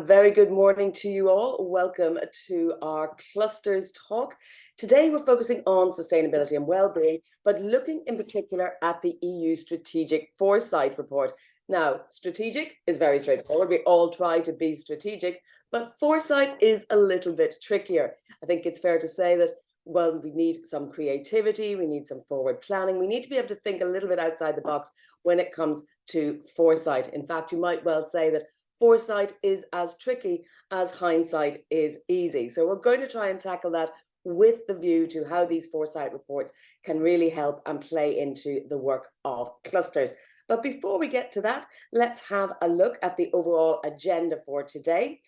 A very good morning to you all. Welcome to our clusters talk. Today we're focusing on sustainability and well-being, but looking in particular at the EU Strategic Foresight Report. Now, strategic is very straightforward. We all try to be strategic, but foresight is a little bit trickier. I think it's fair to say that, well, we need some creativity, we need some forward planning, we need to be able to think a little bit outside the box when it comes to foresight. In fact, you might well say that foresight is as tricky as hindsight is easy. So we're going to try and tackle that with the view to how these foresight reports can really help and play into the work of clusters. But before we get to that, let's have a look at the overall agenda for today.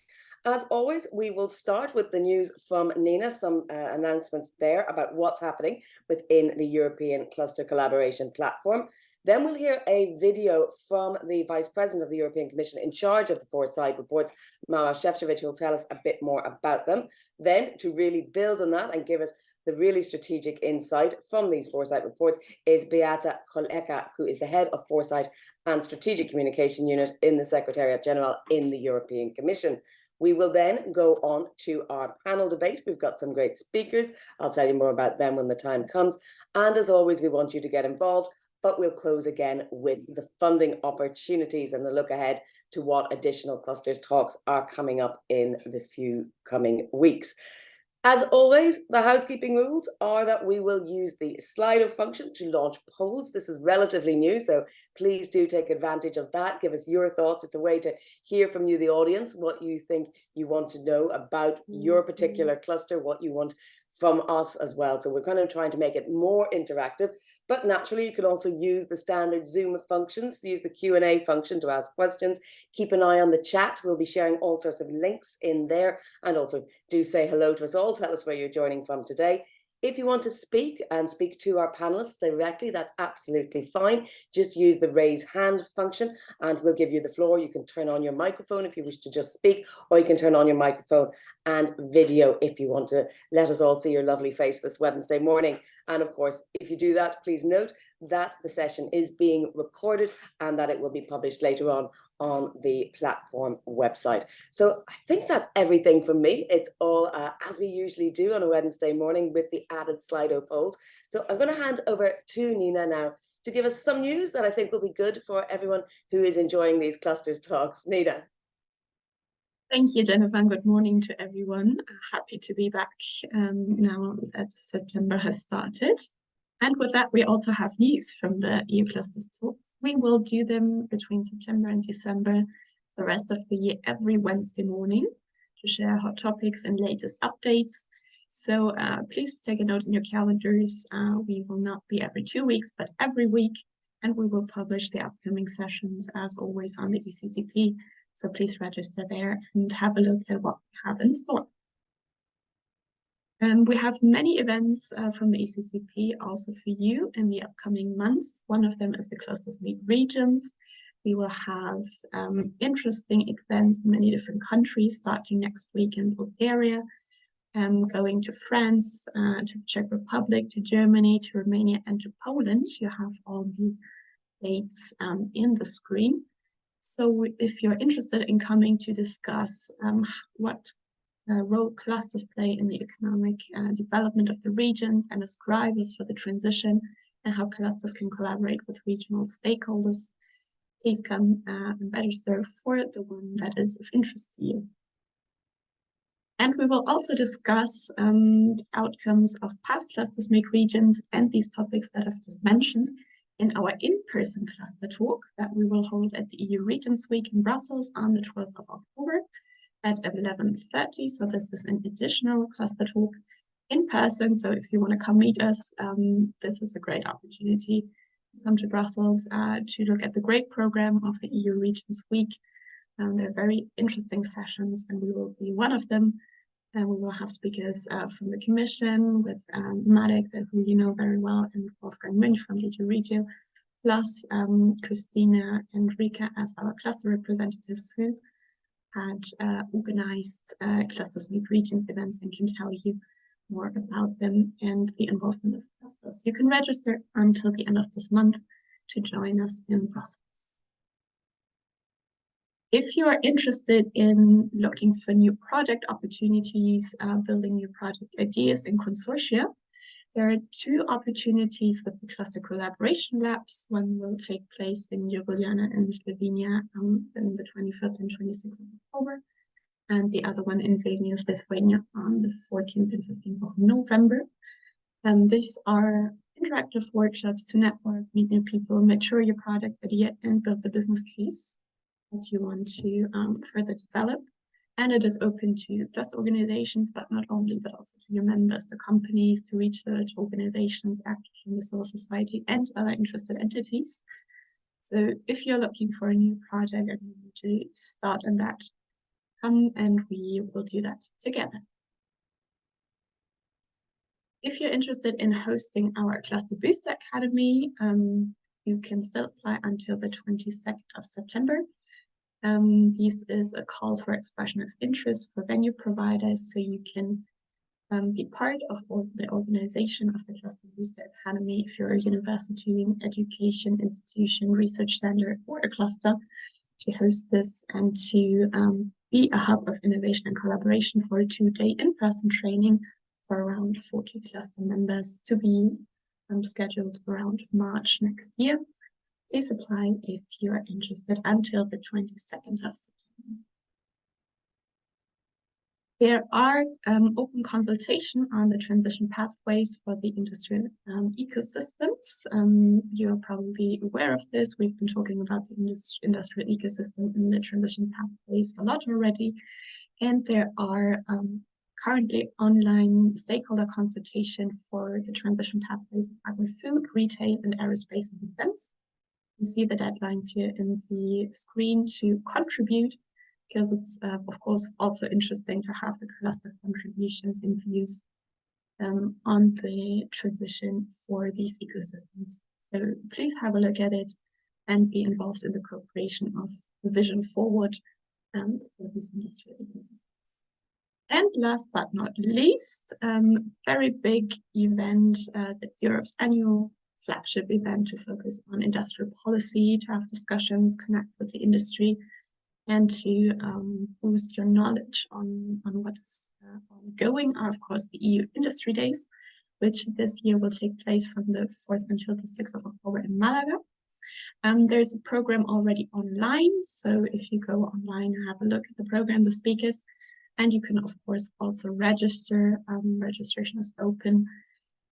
As always, we will start with the news from Nina, some announcements there about what's happening within the European Cluster Collaboration Platform. Then we'll hear a video from the Vice President of the European Commission in charge of the Foresight Reports, Maros Šefčovič, who will tell us a bit more about them. Then, to really build on that and give us the really strategic insight from these Foresight Reports, is Beata Koleka, who is the head of Foresight and Strategic Communication Unit in the Secretariat General in the European Commission. We will then go on to our panel debate. We've got some great speakers. I'll tell you more about them when the time comes. And as always, we want you to get involved, but we'll close again with the funding opportunities and the look ahead to what additional clusters talks are coming up in the few coming weeks. As always, the housekeeping rules are that we will use the Slido function to launch polls. This is relatively new, so please do take advantage of that. Give us your thoughts. It's a way to hear from you, the audience, what you think you want to know about your particular cluster, what you want from us as well. So we're kind of trying to make it more interactive, but naturally you can also use the standard Zoom functions, use the Q&A function to ask questions. Keep an eye on the chat. We'll be sharing all sorts of links in there, and also do say hello to us all. Tell us where you're joining from today. If you want to speak and speak to our panelists directly, that's absolutely fine. Just use the raise hand function and we'll give you the floor. You can turn on your microphone if you wish to just speak, or you can turn on your microphone and video if you want to let us all see your lovely face this Wednesday morning. And of course, if you do that, please note that the session is being recorded and that it will be published later on the platform website. So I think that's everything from me. It's all as we usually do on a Wednesday morning with the added Slido polls. So I'm going to hand over to Nina now to give us some news that I think will be good for everyone who is enjoying these clusters talks. Nina. Thank you, Jennifer, and good morning to everyone. Happy to be back now that September has started. And with that, we also have news from the EU Clusters Talks. We will do them between September and December, the rest of the year, every Wednesday morning, to share hot topics and latest updates. So please take a note in your calendars. We will not be every 2 weeks, but every week. And we will publish the upcoming sessions, as always, on the ECCP. So please register there and have a look at what we have in store. We have many events from the ECCP also for you in the upcoming months. One of them is the Clusters Meet Regions. We will have interesting events in many different countries, starting next week in Bulgaria, going to France, to Czech Republic, to Germany, to Romania, and to Poland. You have all the dates in the screen. So if you're interested in coming to discuss what role clusters play in the economic development of the regions and as drivers for the transition, and how clusters can collaborate with regional stakeholders, please come and register for the one that is of interest to you. And we will also discuss the outcomes of past Clusters Meet Regions and these topics that I've just mentioned in our in-person cluster talk that we will hold at the EU Regions Week in Brussels on the 12th of October. At 11:30, so this is an additional cluster talk in person. So if you want to come meet us, this is a great opportunity to come to Brussels to look at the great program of the EU Regions Week. They're very interesting sessions, and we will be one of them. And we will have speakers from the Commission with Marek, who you know very well, and Wolfgang Münch from DG Regio, plus Christina and Rika as our cluster representatives who had organized Clusters Meet Regions events and can tell you more about them and the involvement of clusters. You can register until the end of this month to join us in Brussels. If you are interested in looking for new project opportunities, building new project ideas in consortia, there are two opportunities with the cluster collaboration labs. One will take place in Ljubljana in Slovenia on the 25th and 26th of October, and the other one in Vilnius, Lithuania on the 14th and 15th of November. These are interactive workshops to network, meet new people, mature your product idea, and build the business case that you want to further develop. And it is open to just organizations, but not only, but also to your members, to companies, to research organizations, actors from the civil society, and other interested entities. So if you're looking for a new project and you need to start on that, come and we will do that together. If you're interested in hosting our Cluster Booster Academy, you can still apply until the 22nd of September. This is a call for expression of interest for venue providers, so you can be part of the organization of the Cluster Booster Academy if you're a university, education institution, research center, or a cluster, to host this and to be a hub of innovation and collaboration for a 2-day in-person training for around 40 cluster members, to be scheduled around March next year. Please apply if you are interested until the 22nd of September. There are open consultation on the transition pathways for the industrial ecosystems. You're probably aware of this. We've been talking about the industrial ecosystem and the transition pathways a lot already. And there are currently online stakeholder consultation for the transition pathways of agri-food, retail, and aerospace and defense. You see the deadlines here in the screen to contribute, because it's, of course, also interesting to have the cluster contributions and views on the transition for these ecosystems. So please have a look at it and be involved in the co-creation of the vision forward for these industrial ecosystems. And last but not least, very big event, Europe's annual flagship event to focus on industrial policy, to have discussions, connect with the industry, and to boost your knowledge on what is ongoing are, of course, the EU Industry Days, which this year will take place from the 4th until the 6th of October in Malaga. There's a program already online, so if you go online and have a look at the program, the speakers, and you can, of course, also register. Registration is open.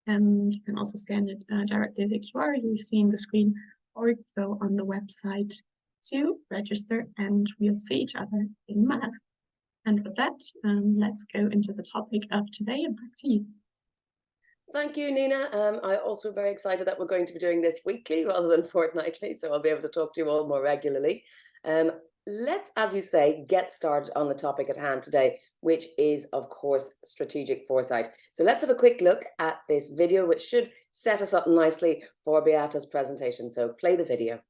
You can also scan it directly the QR you see in the screen, or go on the website to register, and we'll see each other in Malaga. And with that, let's go into the topic of today, and back to you. Thank you, Nina. I'm also very excited that we're going to be doing this weekly rather than fortnightly, so I'll be able to talk to you all more regularly. Let's, as you say, get started on the topic at hand today, which is, of course, strategic foresight. So let's have a quick look at this video, which should set us up nicely for Beata's presentation. So play the video.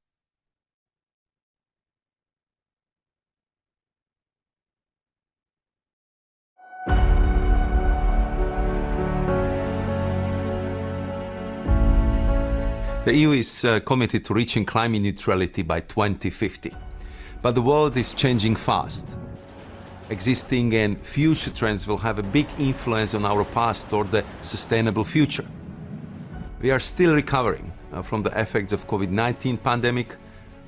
The EU is committed to reaching climate neutrality by 2050. But the world is changing fast. Existing and future trends will have a big influence on our path toward the sustainable future. We are still recovering from the effects of COVID-19 pandemic,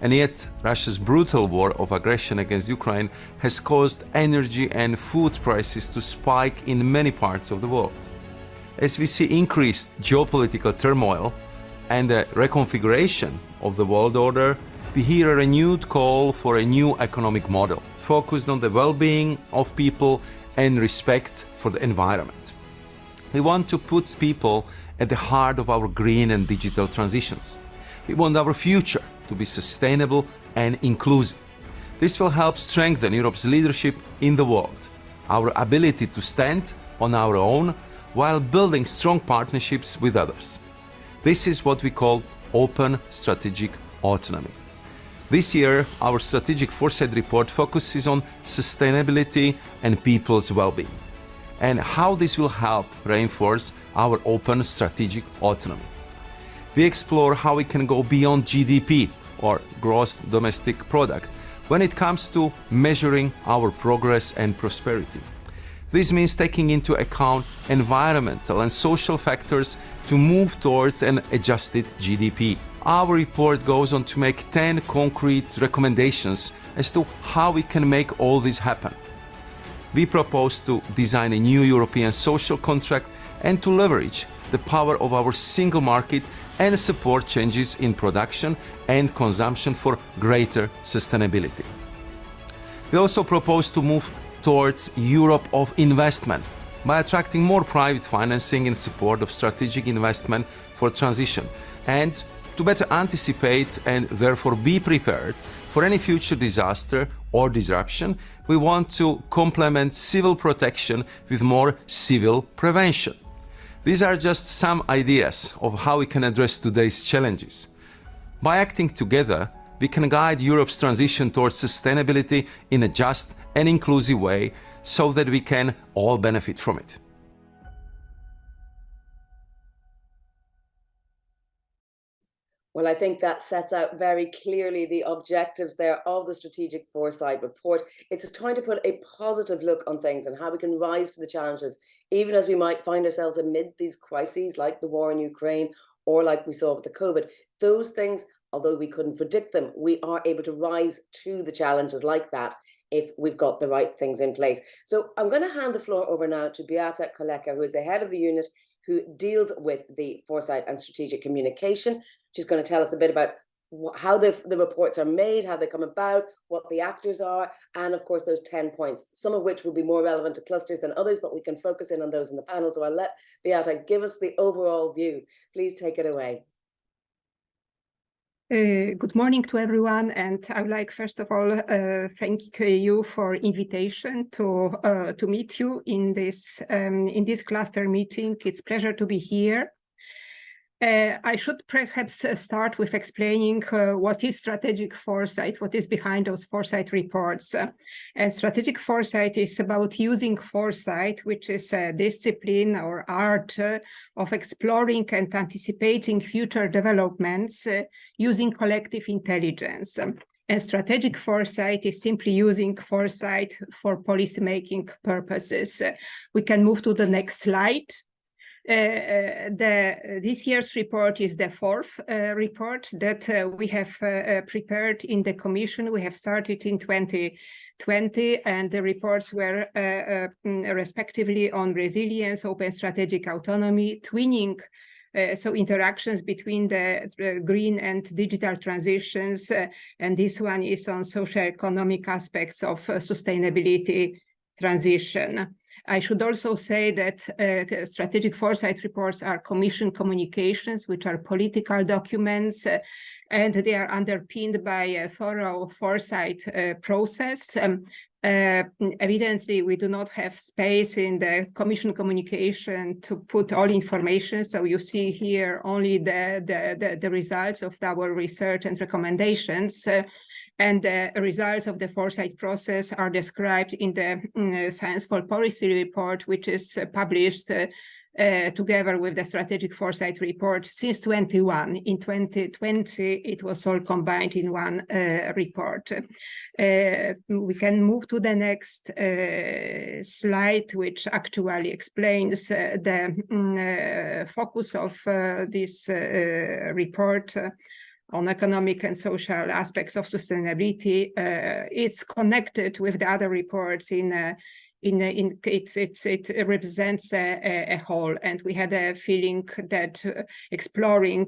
and yet Russia's brutal war of aggression against Ukraine has caused energy and food prices to spike in many parts of the world. As we see increased geopolitical turmoil and a reconfiguration of the world order, we hear a renewed call for a new economic model, focused on the well-being of people and respect for the environment. We want to put people at the heart of our green and digital transitions. We want our future to be sustainable and inclusive. This will help strengthen Europe's leadership in the world, our ability to stand on our own while building strong partnerships with others. This is what we call open strategic autonomy. This year, our Strategic Foresight Report focuses on sustainability and people's well-being, and how this will help reinforce our open strategic autonomy. We explore how we can go beyond GDP, or gross domestic product, when it comes to measuring our progress and prosperity. This means taking into account environmental and social factors to move towards an adjusted GDP. Our report goes on to make 10 concrete recommendations as to how we can make all this happen. We propose to design a new European social contract and to leverage the power of our single market and support changes in production and consumption for greater sustainability. We also propose to move towards Europe of investment by attracting more private financing in support of strategic investment for transition, and to better anticipate and therefore be prepared for any future disaster or disruption. We want to complement civil protection with more civil prevention. These are just some ideas of how we can address today's challenges. By acting together, we can guide Europe's transition towards sustainability in a just and inclusive way so that we can all benefit from it. Well, I think that sets out very clearly the objectives there of the Strategic Foresight Report. It's trying to put a positive look on things and how we can rise to the challenges, even as we might find ourselves amid these crises like the war in Ukraine or like we saw with the COVID. Those things, although we couldn't predict them, we are able to rise to the challenges like that if we've got the right things in place. So I'm going to hand the floor over now to Beata Koleka, who is the head of the unit who deals with the foresight and strategic communication. She's going to tell us a bit about how the reports are made, how they come about, what the actors are, and of course those 10 points, some of which will be more relevant to clusters than others, but we can focus in on those in the panel. So I'll let Beata give us the overall view. Please take it away. Good morning to everyone, and I would like first of all thank you for invitation to meet you in this cluster meeting. It's a pleasure to be here. I should perhaps start with explaining what is strategic foresight, what is behind those foresight reports. And strategic foresight is about using foresight, which is a discipline or art of exploring and anticipating future developments using collective intelligence. And strategic foresight is simply using foresight for policymaking purposes. We can move to the next slide. This year's report is the fourth report that we have prepared in the Commission. We have started in 2020, and the reports were respectively on resilience, open strategic autonomy, twinning, so interactions between the green and digital transitions, and this one is on socio-economic aspects of sustainability transition. I should also say that strategic foresight reports are Commission communications, which are political documents, and they are underpinned by a thorough foresight process. Evidently, we do not have space in the Commission communication to put all information, so you see here only the results of our research and recommendations. And the results of the foresight process are described in the Science for Policy report, which is published together with the Strategic Foresight Report since 2021. In 2020, it was all combined in one report. We can move to the next slide, which actually explains the focus of this report on economic and social aspects of sustainability. It's connected with the other reports it represents a whole, and we had a feeling that exploring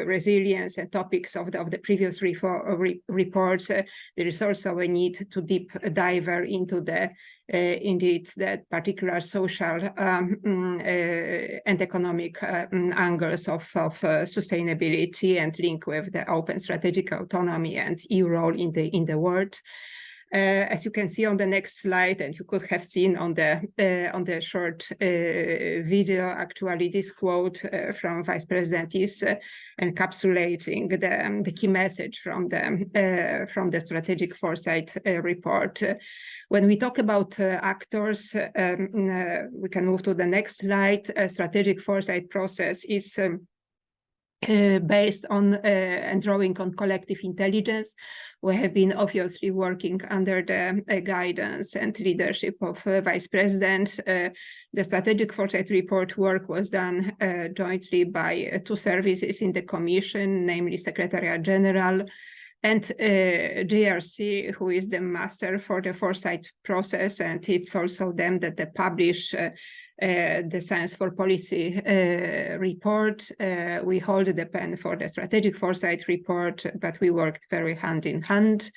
resilience and topics of the previous reports, there is also a need to deep dive into indeed that particular social and economic angles of sustainability and link with the open strategic autonomy and EU role in the world. As you can see on the next slide, and you could have seen on the short video, actually this quote from Vice President is encapsulating the key message from the Strategic Foresight report. When we talk about actors, we can move to the next slide. A strategic foresight process is based on and drawing on collective intelligence. We have been obviously working under the guidance and leadership of Vice President. The Strategic Foresight Report work was done jointly by two services in the Commission, namely Secretariat General and GRC, who is the master for the foresight process, and it's also them that they publish the Science for Policy report. We hold the pen for the Strategic Foresight Report, but we worked very hand in hand.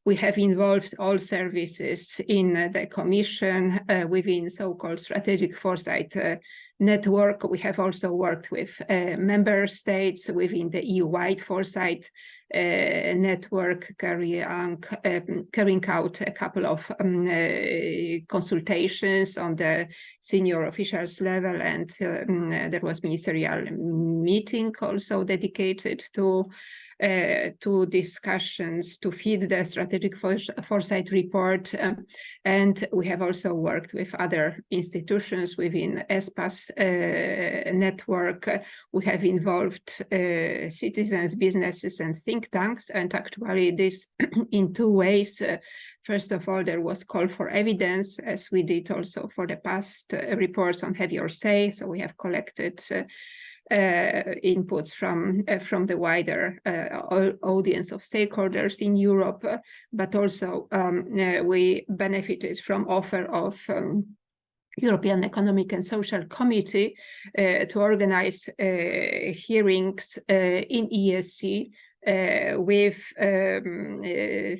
We have involved all services in the Commission within so-called Strategic Foresight network. We have also worked with member states within the EU-wide foresight network, carrying out a couple of consultations on the senior officials level, and there was ministerial meeting also dedicated to discussions to feed the Strategic Foresight Report. And we have also worked with other institutions within ESPA's network. We have involved citizens, businesses, and think tanks, and actually this in two ways. First of all, there was call for evidence, as we did also for the past reports on Have Your Say. So we have collected inputs from the wider audience of stakeholders in Europe, but also we benefited from offer of European Economic and Social Committee to organize hearings in ESC with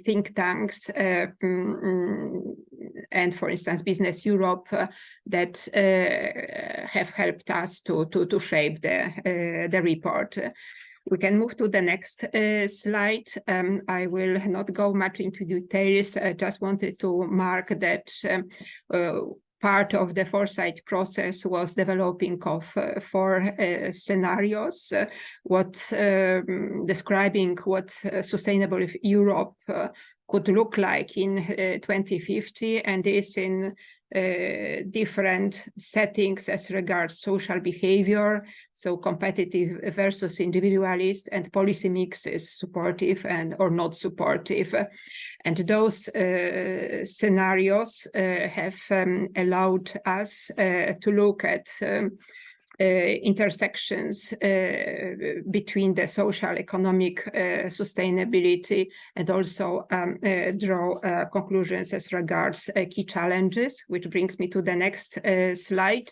think tanks and, for instance, Business Europe that have helped us to shape the report. We can move to the next slide. I will not go much into details. I just wanted to mark that part of the foresight process was developing of four scenarios, describing what sustainable Europe could look like in 2050, and this in different settings as regards social behavior, so competitive versus individualist, and policy mixes, supportive and or not supportive. And those scenarios have allowed us to look at intersections between the social, economic sustainability, and also draw conclusions as regards key challenges, which brings me to the next slide.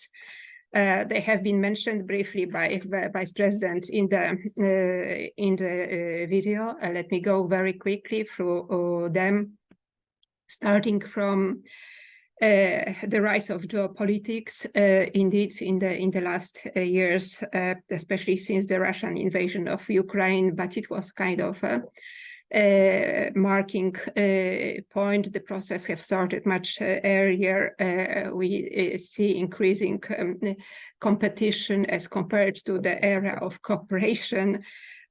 They have been mentioned briefly by Vice President in the video. Let me go very quickly through them, starting from the rise of geopolitics. Indeed, in the last years, especially since the Russian invasion of Ukraine, but it was kind of a marking point. The process have started much earlier. We see increasing competition as compared to the era of cooperation.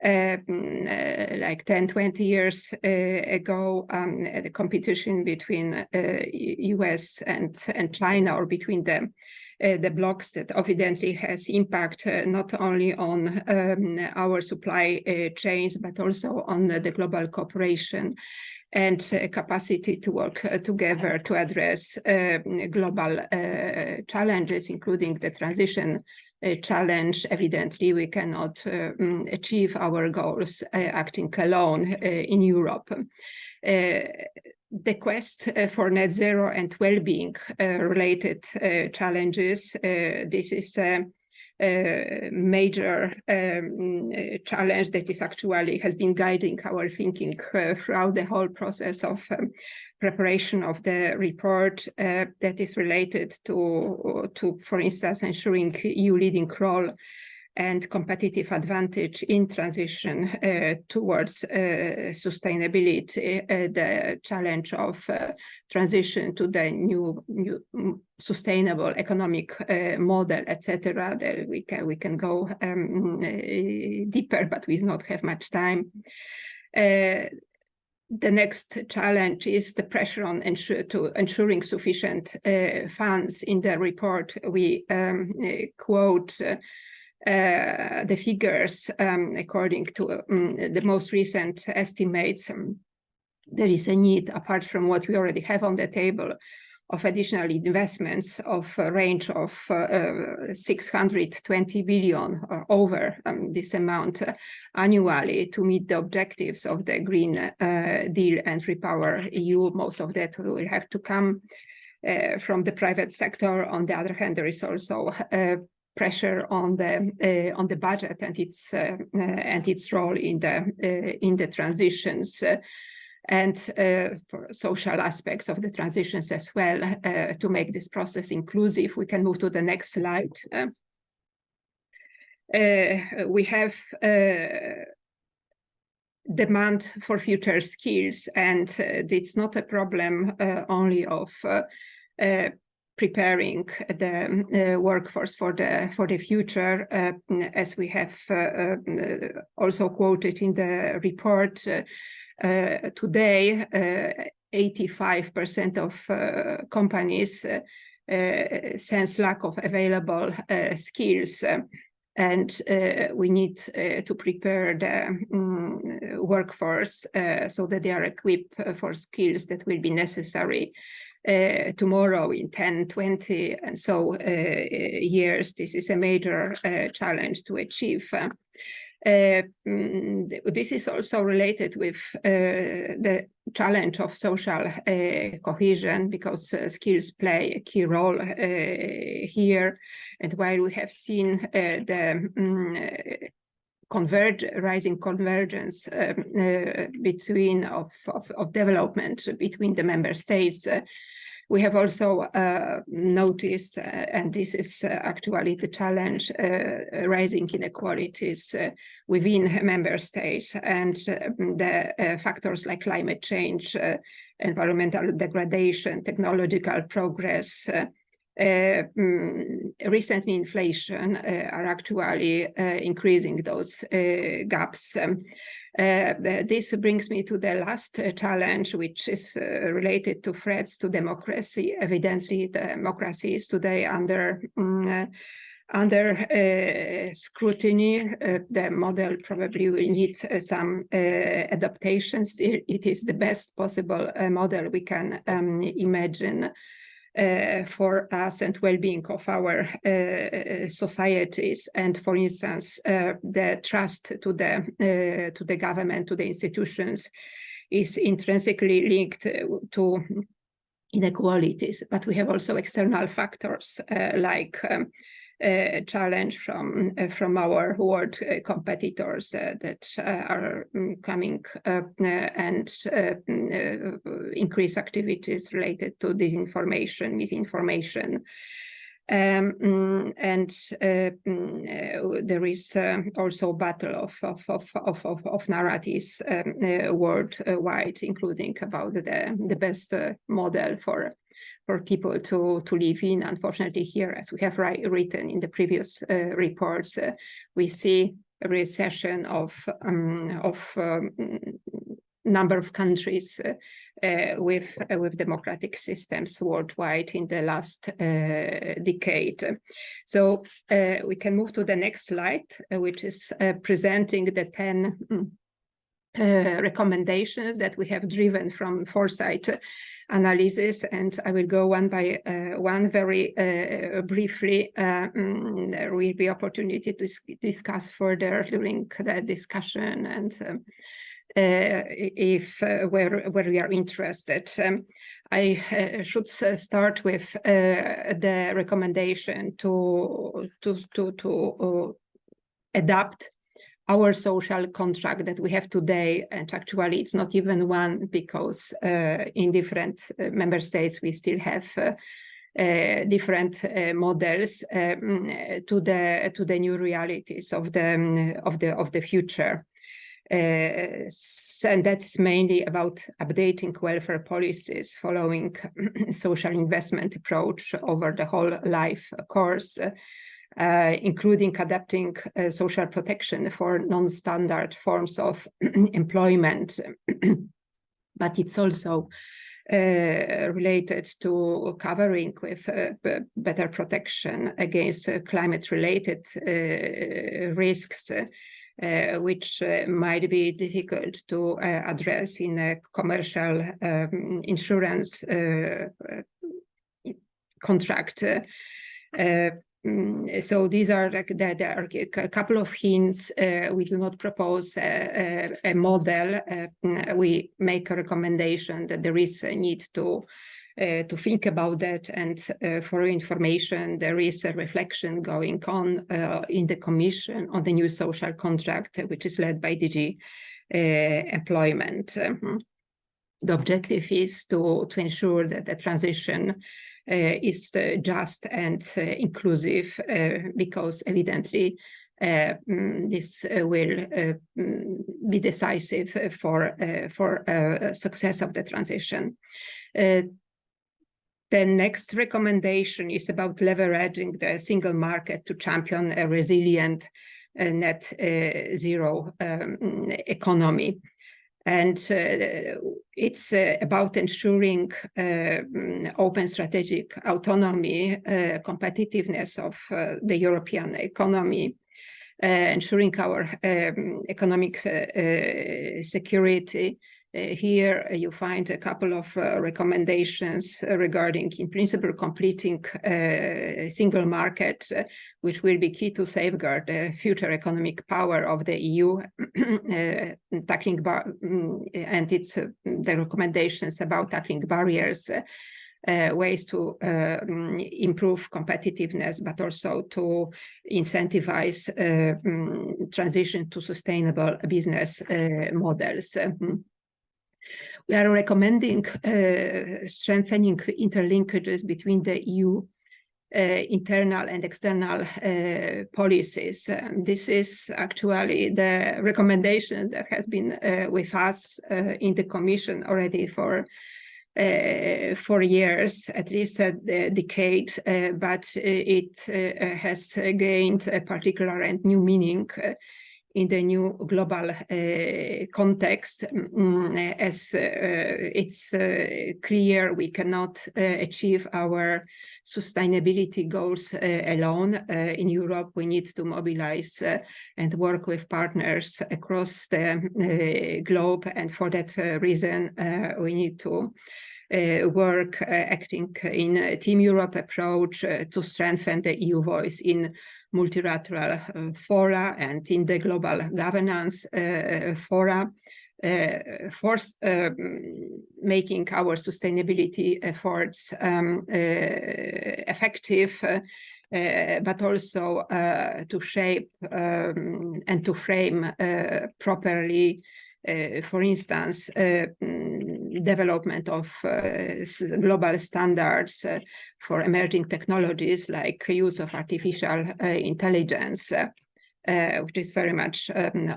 Like 10-20 years ago, the competition between US and China, or between the blocks, that evidently has impact not only on our supply chains, but also on the global cooperation and capacity to work together to address global challenges, including the transition challenge. Evidently, we cannot achieve our goals acting alone in Europe. The quest for net zero and well-being related challenges, this is a major challenge that is actually has been guiding our thinking throughout the whole process of preparation of the report, that is related to, for instance, ensuring EU leading role and competitive advantage in transition towards sustainability, the challenge of transition to the new sustainable economic model, etc. That we can go deeper, but we do not have much time. The next challenge is the pressure on ensuring sufficient funds. In the report, we quote the figures, according to the most recent estimates, there is a need, apart from what we already have on the table, of additional investments of a range of 620 billion or over this amount annually to meet the objectives of the Green Deal and Repower EU. Most of that will have to come from the private sector. On the other hand, there is also pressure on the budget and its role in the transitions. And for social aspects of the transitions as well, to make this process inclusive. We can move to the next slide. We have demand for future skills, and it's not a problem only of preparing the workforce for the future, as we have also quoted in the report. Today, 85% of companies sense lack of available skills, and we need to prepare the workforce so that they are equipped for skills that will be necessary tomorrow in 10, 20, and so years. This is a major challenge to achieve. This is also related with the challenge of social cohesion, because skills play a key role here. And while we have seen the rising convergence between of development between the member states, we have also noticed, and this is actually the challenge, rising inequalities within member states, and the factors like climate change, environmental degradation, technological progress, recently inflation are actually increasing those gaps. This brings me to the last challenge, which is related to threats to democracy. Evidently, democracy is today under scrutiny. The model probably will need some adaptations. It is the best possible model we can imagine for us and well-being of our societies. And for instance, the trust to the government, to the institutions, is intrinsically linked to inequalities. But we have also external factors like challenge from our world competitors that are coming up, and increased activities related to disinformation, misinformation. And there is also battle of narratives worldwide, including about the best model for people to live in. Unfortunately, here, as we have written in the previous reports, we see a recession of number of countries with democratic systems worldwide in the last decade. So we can move to the next slide, which is presenting the 10 recommendations that we have driven from Foresight analysis, and I will go one by one very briefly. There will be opportunity to discuss further during the discussion, and if where we are interested. I should start with the recommendation to adapt our social contract that we have today, and actually it's not even one, because in different member states we still have different models to the new realities of the future. And that's mainly about updating welfare policies following social investment approach over the whole life course, including adapting social protection for non-standard forms of employment. But it's also related to covering with better protection against climate-related risks, which might be difficult to address in a commercial insurance contract. So these are there are a couple of hints. We do not propose a model. We make a recommendation that there is a need to think about that. And for information, there is a reflection going on in the Commission on the new social contract, which is led by DG Employment. The objective is to ensure that the transition is just and inclusive, because evidently this will be decisive for success of the transition. The next recommendation is about leveraging the single market to champion a resilient net zero economy. And it's about ensuring open strategic autonomy, competitiveness of the European economy, ensuring our economic security. Here you find a couple of recommendations regarding, in principle, completing single market, which will be key to safeguard the future economic power of the EU, tackling and it's the recommendations about tackling barriers, ways to improve competitiveness, but also to incentivize transition to sustainable business models. We are recommending strengthening interlinkages between the EU internal and external policies. This is actually the recommendation that has been with us in the Commission already for 4 years, at least a decade, but it has gained a particular and new meaning in the new global context, as it's clear we cannot achieve our sustainability goals alone. In Europe, we need to mobilize and work with partners across the globe, and for that reason, we need to work acting in a Team Europe approach to strengthen the EU voice in multilateral fora and in the global governance fora, making our sustainability efforts effective, but also to shape and to frame properly, for instance, development of global standards for emerging technologies like use of artificial intelligence, which is very much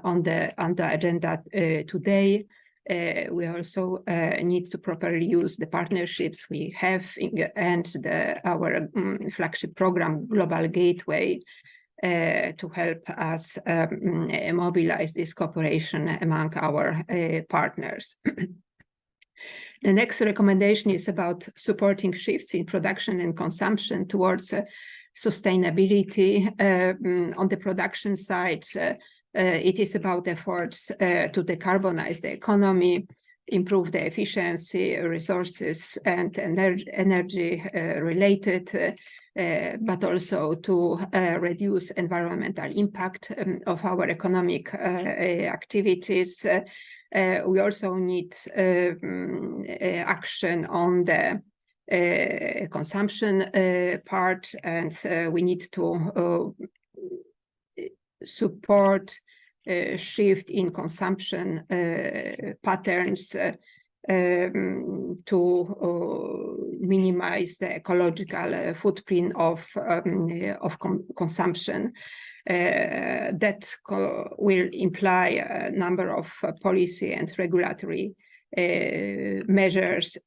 on the agenda today. We also need to properly use the partnerships we have and our flagship program, Global Gateway, to help us mobilize this cooperation among our partners. The next recommendation is about supporting shifts in production and consumption towards sustainability. On the production side, it is about efforts to decarbonize the economy, improve the efficiency, resources, and energy related, but also to reduce environmental impact of our economic activities. We also need action on the consumption part, and we need to support shift in consumption patterns to minimize the ecological footprint of consumption. That will imply a number of policy and regulatory measures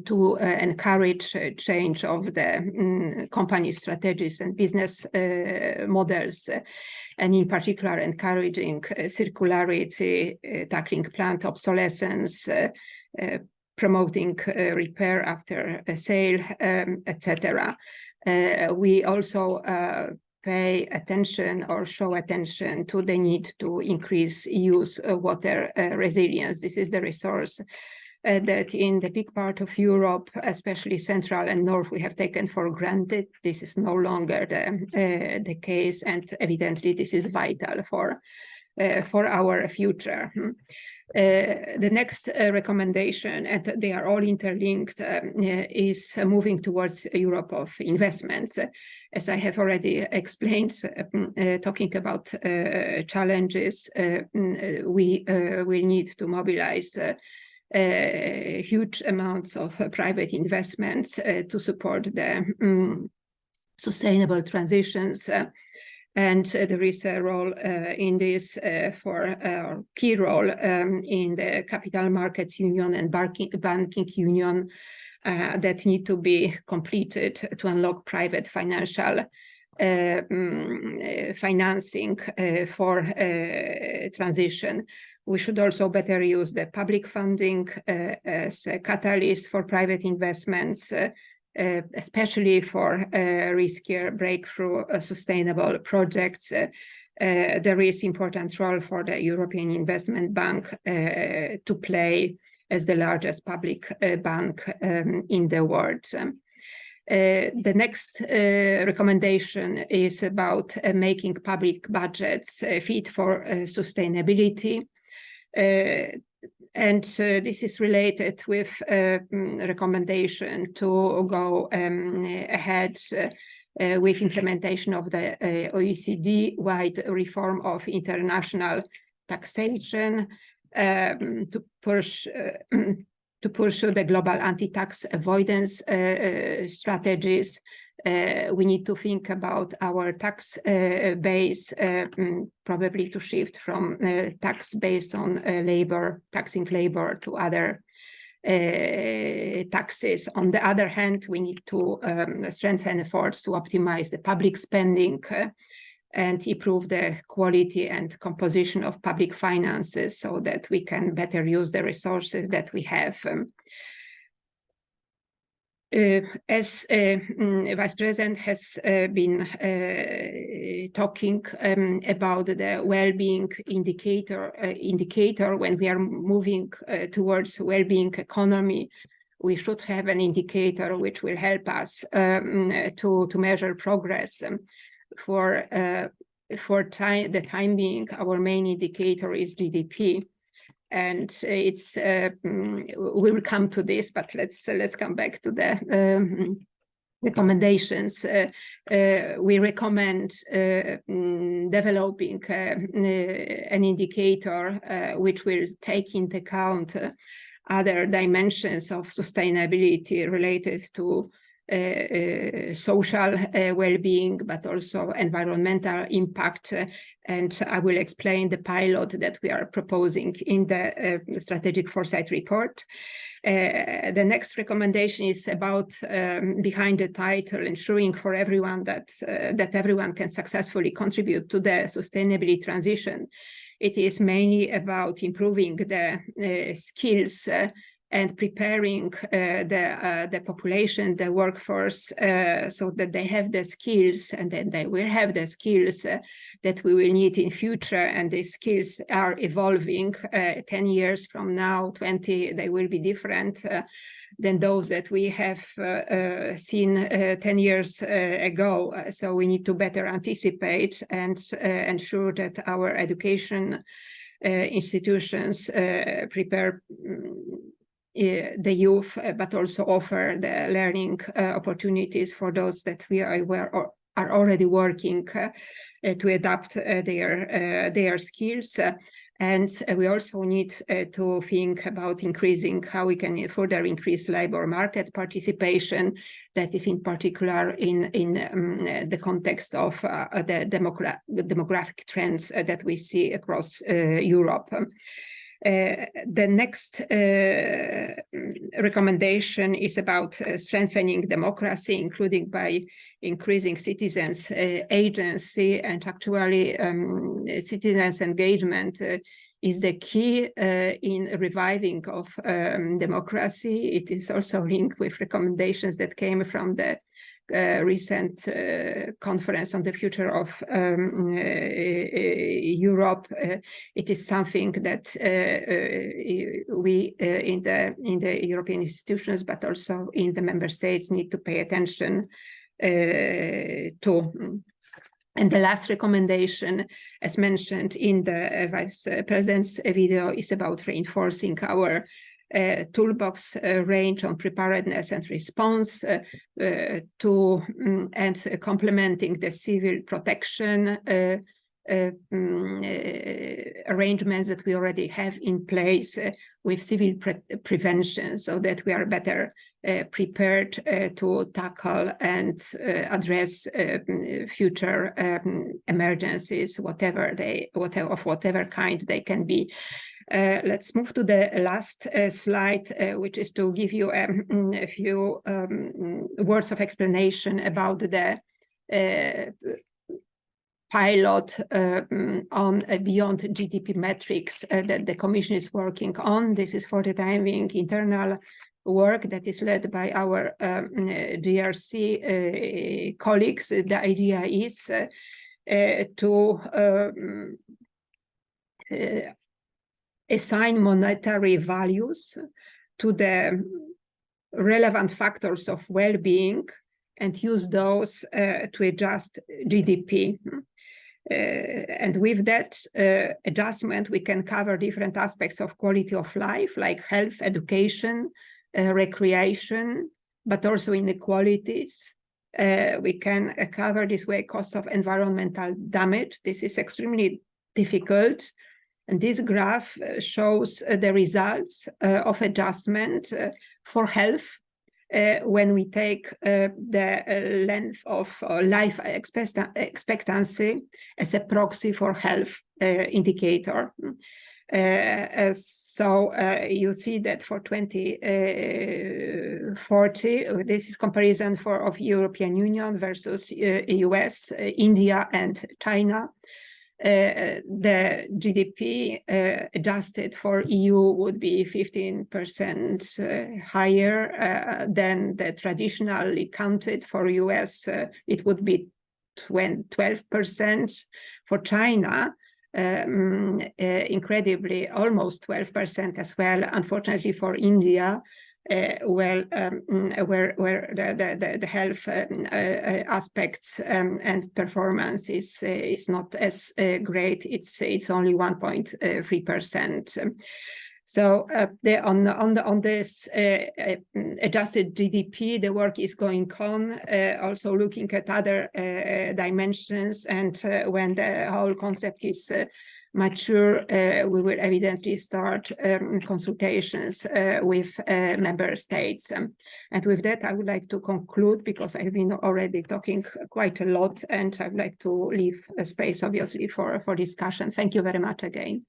to encourage change of the company strategies and business models, and in particular encouraging circularity, tackling plant obsolescence, promoting repair after a sale, etc. We also pay attention or show attention to the need to increase use of water resilience. This is the resource that in the big part of Europe, especially Central and North, we have taken for granted. This is no longer the case, and evidently this is vital for our future. The next recommendation, and they are all interlinked, is moving towards Europe of investments. As I have already explained, talking about challenges, we will need to mobilize huge amounts of private investments to support the sustainable transitions. And there is a role in this for a key role in the Capital Markets Union and Banking Union that need to be completed to unlock private financial financing for transition. We should also better use the public funding as a catalyst for private investments, especially for riskier breakthrough sustainable projects. There is important role for the European Investment Bank to play as the largest public bank in the world. The next recommendation is about making public budgets fit for sustainability. And this is related with recommendation to go ahead with implementation of the OECD-wide reform of international taxation to pursue the global anti-tax avoidance strategies. We need to think about our tax base, probably to shift from tax based on taxing labor to other taxes. On the other hand, we need to strengthen efforts to optimize the public spending and improve the quality and composition of public finances so that we can better use the resources that we have. As Vice President has been talking about the well-being indicator, when we are moving towards well-being economy, we should have an indicator which will help us to measure progress. For the time being, our main indicator is GDP. And it's we will come to this, but let's come back to the recommendations. We recommend developing an indicator which will take into account other dimensions of sustainability related to social well-being, but also environmental impact. And I will explain the pilot that we are proposing in the Strategic Foresight Report. The next recommendation is about, behind the title, ensuring for everyone that everyone can successfully contribute to the sustainability transition. It is mainly about improving the skills and preparing the population, the workforce, so that they have the skills, and then they will have the skills that we will need in future. And these skills are evolving. 10 years from now, 20, they will be different than those that we have seen 10 years ago. So we need to better anticipate and ensure that our education institutions prepare the youth, but also offer the learning opportunities for those that we are aware or are already working to adapt their skills. And we also need to think about increasing how we can further increase labor market participation. That is in particular in the context of the demographic trends that we see across Europe. The next recommendation is about strengthening democracy, including by increasing citizens' agency, and actually citizens' engagement is the key in reviving of democracy. It is also linked with recommendations that came from the recent conference on the future of Europe. It is something that we in the European institutions, but also in the member states, need to pay attention to. And the last recommendation, as mentioned in the Vice President's video, is about reinforcing our toolbox range on preparedness and response and complementing the civil protection arrangements that we already have in place with civil prevention, so that we are better prepared to tackle and address future emergencies, whatever kind they can be. Let's move to the last slide, which is to give you a few words of explanation about the pilot on beyond GDP metrics that the Commission is working on. This is for the time being internal work that is led by our GRC colleagues. The idea is to assign monetary values to the relevant factors of well-being and use those to adjust GDP. And with that adjustment, we can cover different aspects of quality of life, like health, education, recreation, but also inequalities. We can cover this way cost of environmental damage. This is extremely difficult. And this graph shows the results of adjustment for health when we take the length of life expectancy as a proxy for health indicator. So you see that for 2040, this is comparison of European Union versus US, India, and China. The GDP adjusted for EU would be 15% higher than the traditionally counted for US. It would be 12%. For China, incredibly, almost 12% as well. Unfortunately for India, where the health aspects and performance is not as great, it's only 1.3%. So on this adjusted GDP, the work is going on, also looking at other dimensions, and when the whole concept is mature, we will evidently start consultations with member states. And with that, I would like to conclude, because I've been already talking quite a lot, and I'd like to leave a space, obviously, for discussion. Thank you very much again.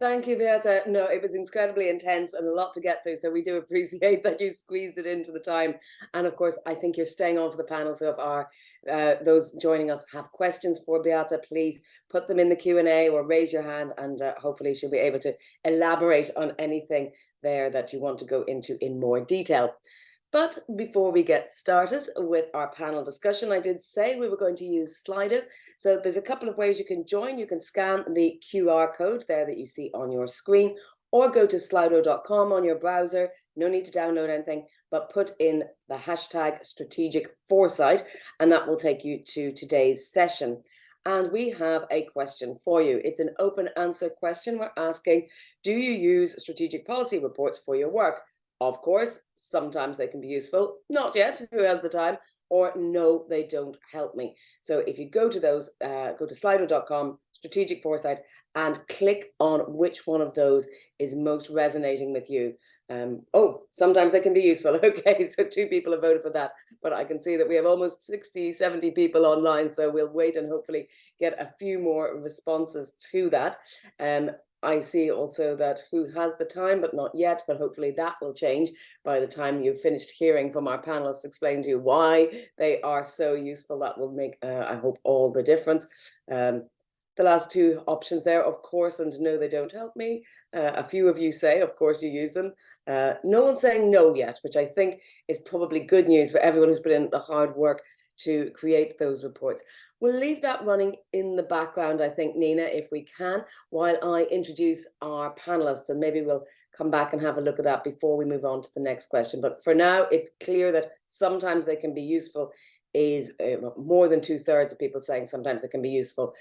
Thank you, Beata. No, it was incredibly intense and a lot to get through, so we do appreciate that you squeezed it into the time. And of course, I think you're staying on for the panel, so if those joining us have questions for Beata, please put them in the Q&A or raise your hand, and hopefully she'll be able to elaborate on anything there that you want to go into in more detail. But before we get started with our panel discussion, I did say we were going to use Slido. So there's a couple of ways you can join. You can scan the QR code there that you see on your screen, or go to slido.com on your browser. No need to download anything, but put in the hashtag Strategic Foresight, and that will take you to today's session. And we have a question for you. It's an open answer question. We're asking, do you use strategic policy reports for your work? Of course, sometimes they can be useful, not yet, who has the time, or no, they don't help me. So if you go to those, go to slido.com, Strategic Foresight, and click on which one of those is most resonating with you. Oh, sometimes they can be useful. Okay, so 2 people have voted for that, but I can see that we have almost 60, 70 people online, so we'll wait and hopefully get a few more responses to that. I see also that who has the time, but not yet, but hopefully that will change by the time you've finished hearing from our panelists explain to you why they are so useful. That will make, I hope, all the difference. the last two options there, of course, and no, they don't help me. A few of you say, of course, you use them. No one's saying no yet, which I think is probably good news for everyone who's put in the hard work to create those reports. We'll leave that running in the background, I think, Nina, if we can, while I introduce our panelists, and maybe we'll come back and have a look at that before we move on to the next question. But for now, it's clear that sometimes they can be useful. Is more than 2/3 of people saying sometimes it can be useful.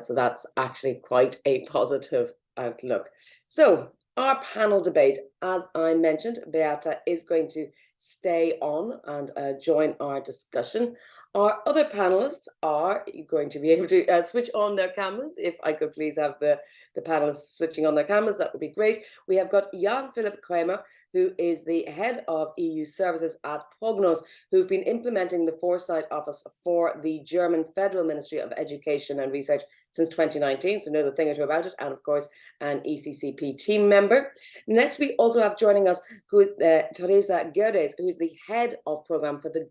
So that's actually quite a positive outlook. So our panel debate, as I mentioned, Beata is going to stay on and join our discussion. Our other panelists are going to be able to switch on their cameras. If I could please have the panelists switching on their cameras, that would be great. We have got Jan-Philipp Kramer, who is the head of EU services at Prognos, who've been implementing the Foresight Office for the German Federal Ministry of Education and Research since 2019, so knows a thing or two about it, and of course, an ECCP team member. Next, we also have joining us Teresa Gerdes, who is the head of program for the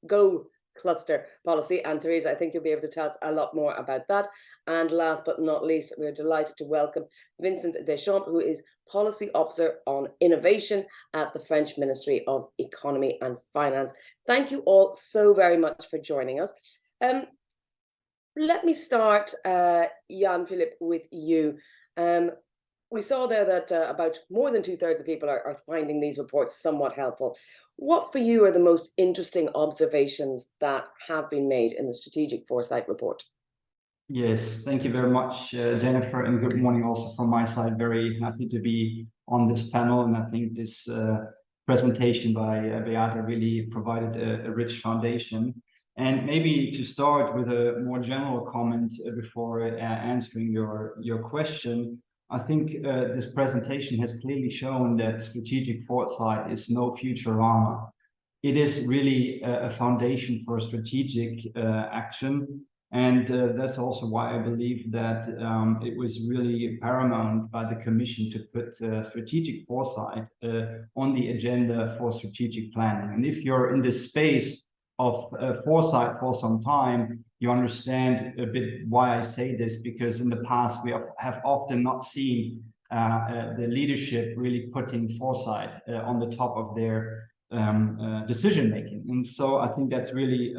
Go cluster policy. And Teresa, I think you'll be able to tell us a lot more about that. And last but not least, we're delighted to welcome Vincent Deschamps, who is Policy Officer on Innovation at the French Ministry of Economy and Finance. Thank you all so very much for joining us. Let me start, Jan-Philipp, with you. We saw there that about more than 2/3 of people are finding these reports somewhat helpful. What for you are the most interesting observations that have been made in the Strategic Foresight Report? Yes, thank you very much, Jennifer, and good morning also from my side. Very happy to be on this panel, and I think this presentation by Beata really provided a rich foundation. And maybe to start with a more general comment before answering your question, I think this presentation has clearly shown that strategic foresight is no Futurama. It is really a foundation for strategic action. And that's also why I believe that it was really paramount by the Commission to put strategic foresight on the agenda for strategic planning. And if you're in this space of foresight for some time, you understand a bit why I say this, because in the past we have often not seen the leadership really putting foresight on the top of their decision making. And so I think that's really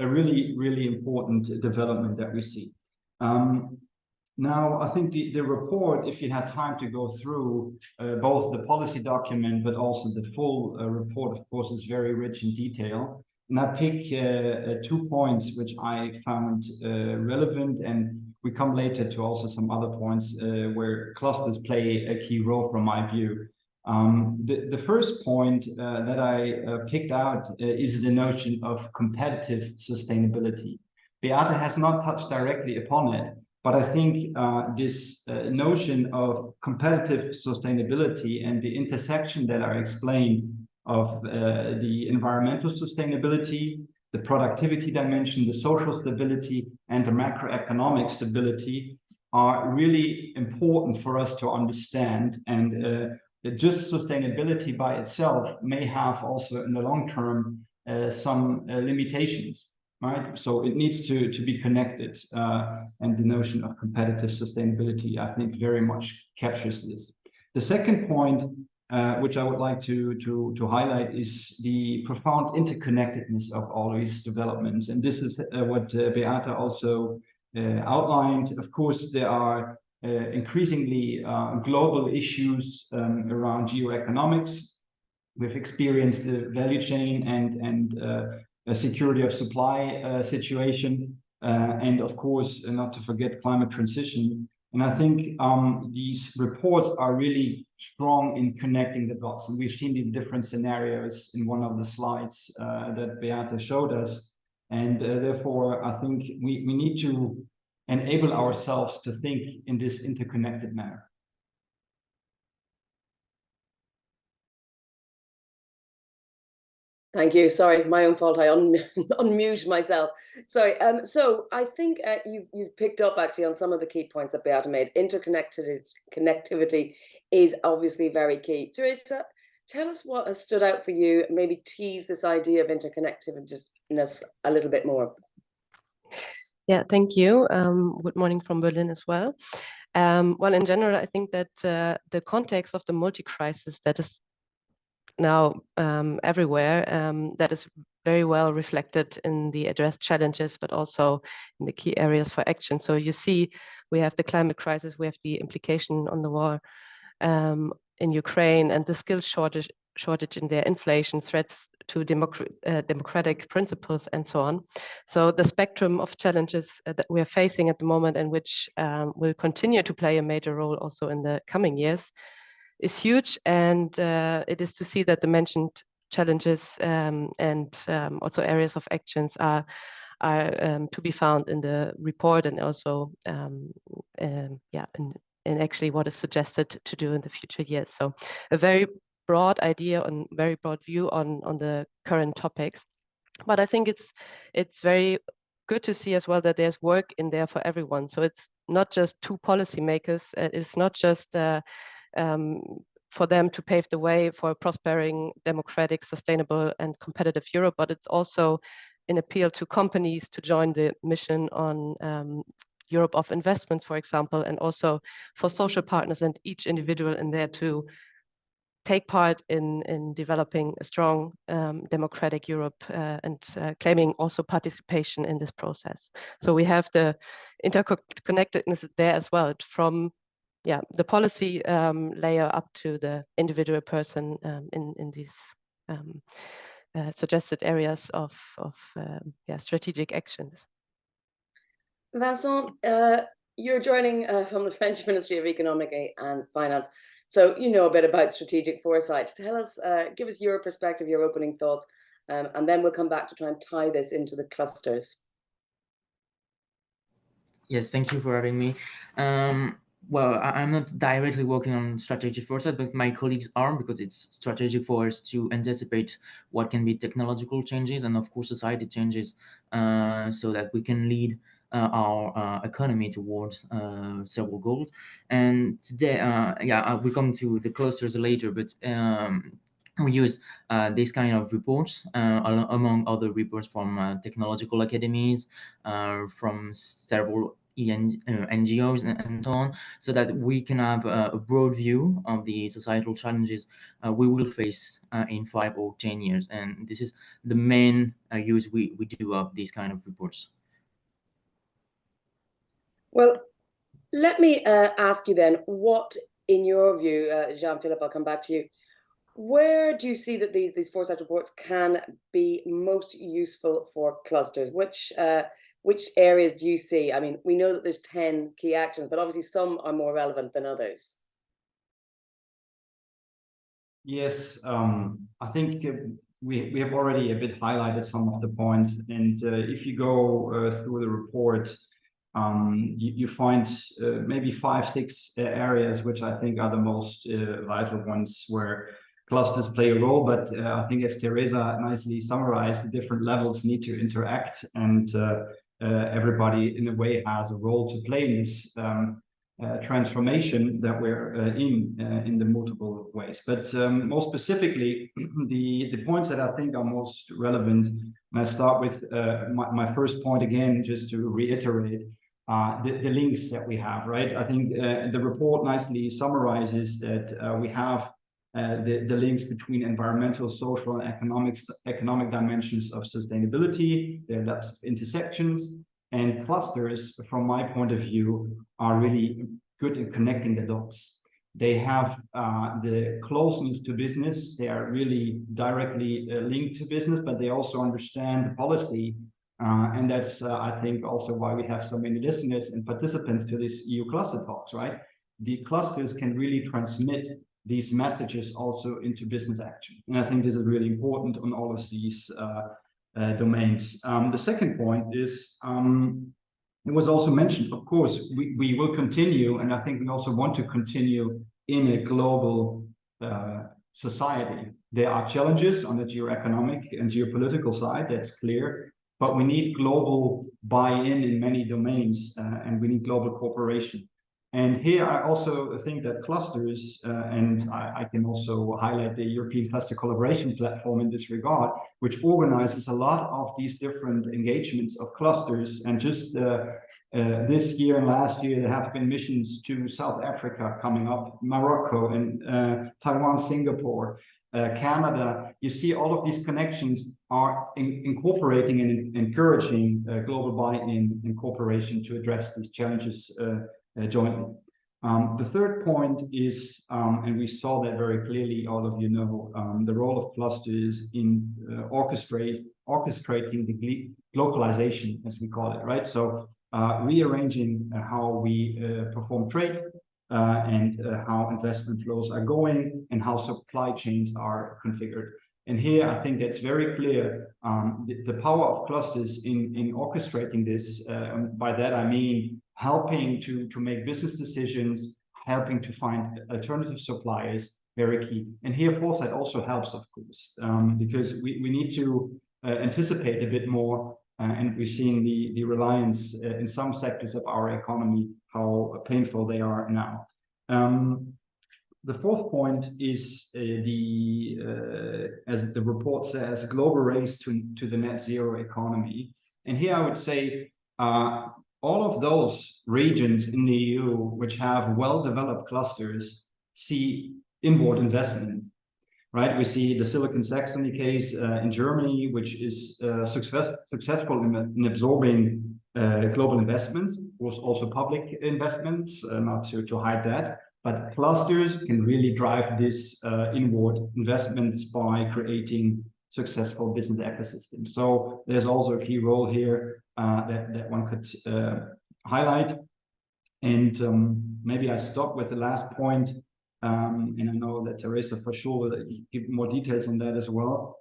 a really important development that we see. Now, I think the report, if you had time to go through both the policy document, but also the full report, of course, is very rich in detail. And I pick 2 points which I found relevant, and we come later to also some other points where clusters play a key role from my view. The first point that I picked out is the notion of competitive sustainability. Beata has not touched directly upon it, but I think this notion of competitive sustainability and the intersection that are explained of the environmental sustainability, the productivity dimension, the social stability, and the macroeconomic stability are really important for us to understand. And just sustainability by itself may have also in the long term some limitations, right? So it needs to be connected, and the notion of competitive sustainability, I think, very much captures this. The second point, which I would like to highlight, is the profound interconnectedness of all these developments. And this is what Beata also outlined. Of course, there are increasingly global issues around geoeconomics. We've experienced the value chain and a security of supply situation, and of course, not to forget climate transition. And I think these reports are really strong in connecting the dots. And we've seen the different scenarios in one of the slides that Beata showed us. And therefore, I think we need to enable ourselves to think in this interconnected manner. Thank you. Sorry, my own fault. I unmute myself. Sorry. So I think you've picked up actually on some of the key points that Beata made. Connectivity is obviously very key. Teresa, tell us what has stood out for you. Maybe tease this idea of interconnectedness a little bit more. Yeah, thank you. Good morning from Berlin as well. Well, in general, I think that the context of the multi-crisis that is now everywhere, that is very well reflected in the addressed challenges, but also in the key areas for action. So you see, we have the climate crisis, we have the implication on the war in Ukraine, and the skills shortage in there, inflation, threats to democratic principles, and so on. So the spectrum of challenges that we are facing at the moment, and which will continue to play a major role also in the coming years, is huge. And it is to see that the mentioned challenges and also areas of actions are to be found in the report, and also in actually what is suggested to do in the future years. So a very broad idea and very broad view on the current topics. But I think it's very good to see as well that there's work in there for everyone. So it's not just two policymakers. It's not just for them to pave the way for a prospering, democratic, sustainable, and competitive Europe, but it's also an appeal to companies to join the mission on Europe of investments, for example, and also for social partners and each individual in there to take part in developing a strong democratic Europe and claiming also participation in this process. So we have the interconnectedness there as well, from the policy layer up to the individual person in these suggested areas of strategic actions. Vincent, you're joining from the French Ministry of Economic and Finance, so you know a bit about strategic foresight. Tell us, give us your perspective, your opening thoughts, and then we'll come back to try and tie this into the clusters. Yes, thank you for having me. Well, I'm not directly working on strategic foresight, but my colleagues are, because it's strategic for us to anticipate what can be technological changes and, of course, society changes, so that we can lead our economy towards several goals. And today, we come to the clusters later, but we use this kind of reports, among other reports from technological academies, from several NGOs and so on, so that we can have a broad view of the societal challenges we will face in 5 or 10 years. And this is the main use we do of these kind of reports. Well, let me ask you then, what, in your view, Jean-Philippe, I'll come back to you, where do you see that these foresight reports can be most useful for clusters? Which areas do you see? I mean, we know that there's 10 key actions, but obviously some are more relevant than others. Yes, I think we have already a bit highlighted some of the points, and if you go through the report, you find maybe 5, 6 areas which I think are the most vital ones where clusters play a role. But I think, as Teresa nicely summarized, the different levels need to interact, and everybody in a way has a role to play in this transformation that we're in the multiple ways. But more specifically, the points that I think are most relevant, and I start with my first point again, just to reiterate the links that we have, right? I think the report nicely summarizes that we have the links between environmental, social, and economic dimensions of sustainability. There are lots of intersections, and clusters, from my point of view, are really good at connecting the dots. They have the closeness to business. They are really directly linked to business, but they also understand the policy. And that's, I think, also why we have so many listeners and participants to this EU cluster talks, right? The clusters can really transmit these messages also into business action. And I think this is really important on all of these domains. The second point is, it was also mentioned, of course, we will continue, and I think we also want to continue in a global society. There are challenges on the geoeconomic and geopolitical side, that's clear, but we need global buy-in in many domains, and we need global cooperation. And here I also think that clusters, and I can also highlight the European Cluster Collaboration Platform in this regard, which organizes a lot of these different engagements of clusters. And just this year and last year, there have been missions to South Africa coming up, Morocco and Taiwan, Singapore, Canada. You see all of these connections are incorporating and encouraging global buy-in and cooperation to address these challenges jointly. The third point is, and we saw that very clearly, all of you know, the role of clusters in orchestrating the globalization, as we call it, right? So rearranging how we perform trade and how investment flows are going and how supply chains are configured. And here, I think that's very clear, the power of clusters in orchestrating this. By that, I mean helping to make business decisions, helping to find alternative suppliers, very key. And here, Foresight also helps, of course, because we need to anticipate a bit more. And we've seen the reliance in some sectors of our economy, how painful they are now. The fourth point is as the report says, global race to the net zero economy. And here I would say all of those regions in the EU which have well-developed clusters see inward investment, right? We see the Silicon Saxony case in Germany, which is successful in absorbing global investments, was also public investments, not to hide that. But clusters can really drive this inward investments by creating successful business ecosystems. So there's also a key role here that one could highlight. And maybe I stop with the last point. And I know that Teresa for sure will give more details on that as well.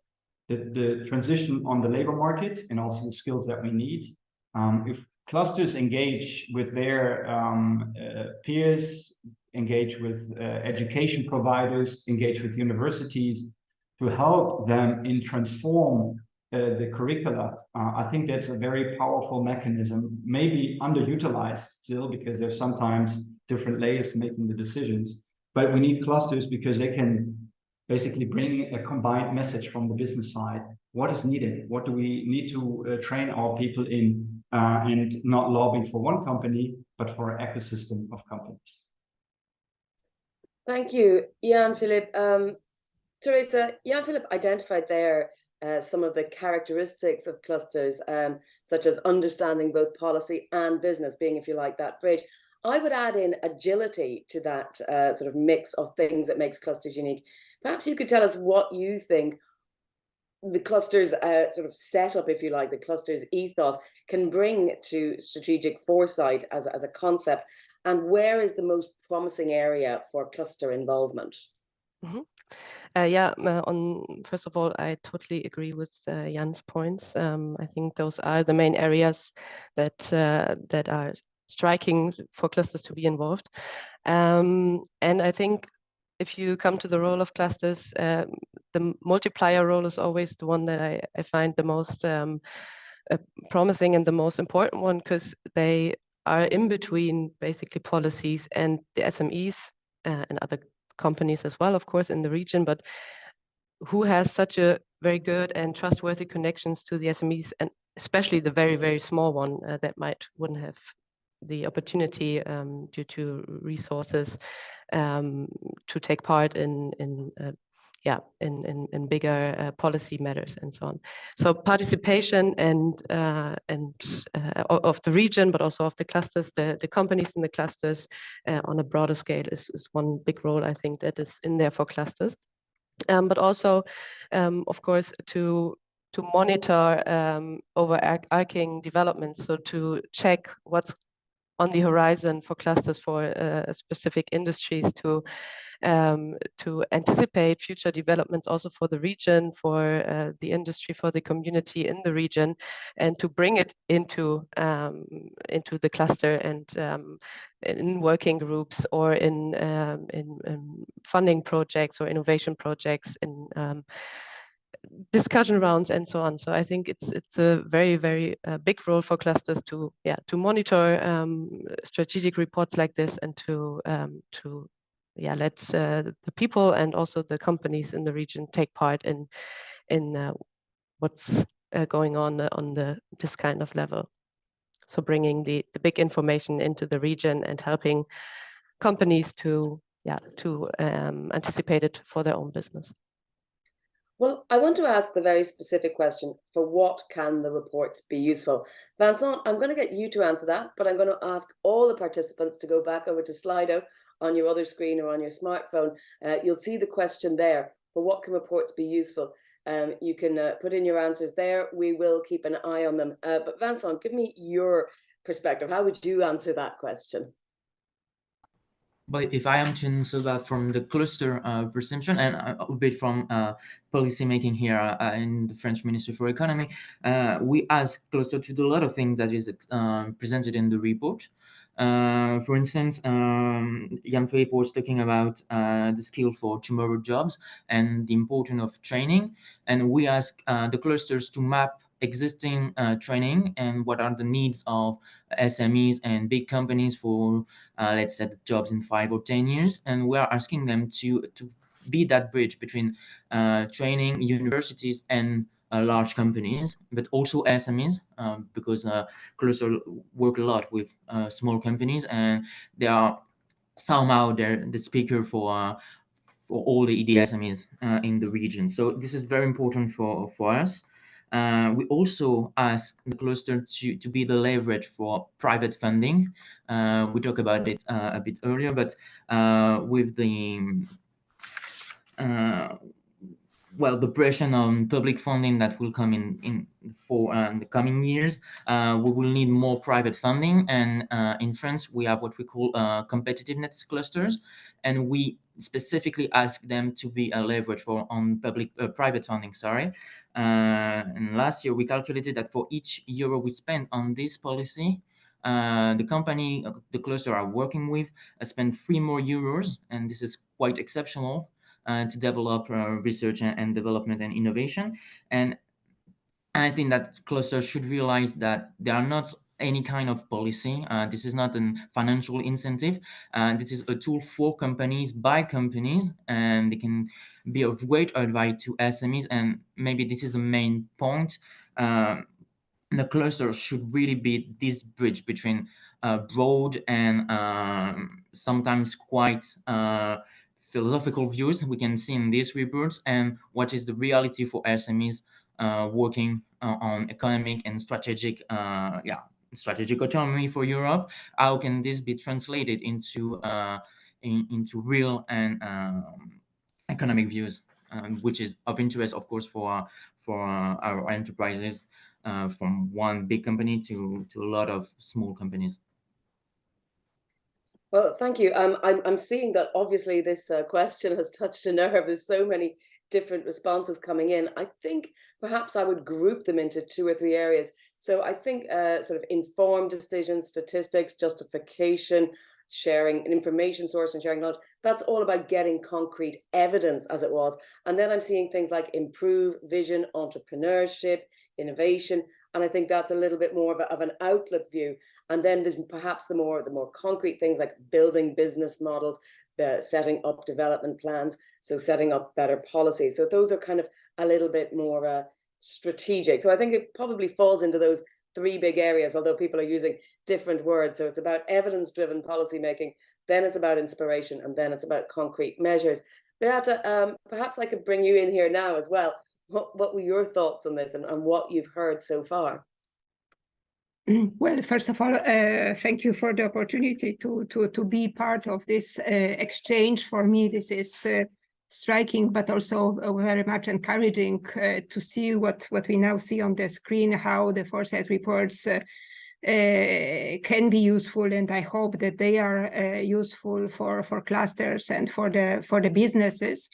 The transition on the labor market and also the skills that we need. If clusters engage with their peers, engage with education providers, engage with universities to help them in transform the curricula. I think that's a very powerful mechanism, maybe underutilized still because there's sometimes different layers making the decisions, but we need clusters because they can basically bring a combined message from the business side. What is needed? What do we need to train our people in and not lobbying for one company, but for an ecosystem of companies. Thank you, Jan-Philipp. Teresa, Jan-Philipp identified there some of the characteristics of clusters, such as understanding both policy and business, being, if you like, that bridge. I would add in agility to that sort of mix of things that makes clusters unique. Perhaps you could tell us what you think the clusters sort of setup, if you like, the clusters ethos can bring to strategic foresight as a concept, and where is the most promising area for cluster involvement? Mm-hmm. First of all, I totally agree with Jan's points. I think those are the main areas that are striking for clusters to be involved. And I think if you come to the role of clusters, the multiplier role is always the one that I find the most promising and the most important one, because they are in between basically policies and the SMEs and other companies as well, of course, in the region, but who has such a very good and trustworthy connections to the SMEs, and especially the very, very small one that wouldn't have the opportunity due to resources to take part in bigger policy matters and so on. So participation and of the region, but also of the clusters, the companies in the clusters on a broader scale is one big role, I think, that is in there for clusters. But also, of course, to monitor overarching developments, so to check what's on the horizon for clusters for specific industries, to anticipate future developments also for the region, for the industry, for the community in the region, and to bring it into the cluster and in working groups or in funding projects or innovation projects discussion rounds and so on. So I think it's a very, very big role for clusters to monitor strategic reports like this, and to let the people and also the companies in the region take part in what's going on this kind of level. So bringing the big information into the region and helping companies to anticipate it for their own business. Well, I want to ask the very specific question, for what can the reports be useful? Vincent, I'm going to get you to answer that, but I'm going to ask all the participants to go back over to Slido on your other screen or on your smartphone. You'll see the question there, for what can reports be useful? You can put in your answers there. We will keep an eye on them. But Vincent, give me your perspective. How would you answer that question? But if I am to answer that from the cluster perception, and a bit from policy making here in the French Ministry for Economy, we ask cluster to do a lot of things that is presented in the report. For instance, Jan Philippe was talking about the skill for tomorrow jobs and the importance of training, and we ask the clusters to map existing training and what are the needs of SMEs and big companies for let's say the jobs in 5 or 10 years, and we are asking them to be that bridge between training, universities, and large companies, but also SMEs, because cluster work a lot with small companies, and they are somehow the speaker for all the EDSMEs in the region. So this is very important for us. We also ask the cluster to be the leverage for private funding. We talked about it a bit earlier, but with the the pressure on public funding that will come in for the coming years, we will need more private funding. And in France, we have what we call competitiveness clusters, and we specifically ask them to be a leverage for on private funding. And last year we calculated that for each euro we spend on this policy, the company, the cluster are working with, spend 3 more euros, and this is quite exceptional. To develop research and development and innovation. And I think that clusters should realize that they are not any kind of policy. This is not a financial incentive. This is a tool for companies, by companies, and they can be of great advice to SMEs. And maybe this is the main point. The cluster should really be this bridge between broad and sometimes quite philosophical views we can see in these reports, and what is the reality for SMEs working on economic and strategic autonomy for Europe. How can this be translated into real and economic views, which is of interest, of course, for our enterprises, from one big company to a lot of small companies. Well, thank you. I'm seeing that obviously this question has touched a nerve. There's so many different responses coming in. I think perhaps I would group them into 2 or 3 areas. So I think sort of informed decisions, statistics, justification, sharing an information source and sharing knowledge. That's all about getting concrete evidence, as it was. And then I'm seeing things like improve vision, entrepreneurship, innovation. And I think that's a little bit more of an outlook view. And then there's perhaps the more concrete things like building business models, setting up development plans, so setting up better policies. So those are kind of a little bit more strategic. So I think it probably falls into those 3 big areas, although people are using different words. So it's about evidence-driven policymaking, then it's about inspiration, and then it's about concrete measures. Beata, perhaps I could bring you in here now as well. What were your thoughts on this and what you've heard so far? Well, first of all, thank you for the opportunity to be part of this exchange. For me, this is striking, but also very much encouraging to see what we now see on the screen, how the foresight reports can be useful, and I hope that they are useful for clusters and for the businesses.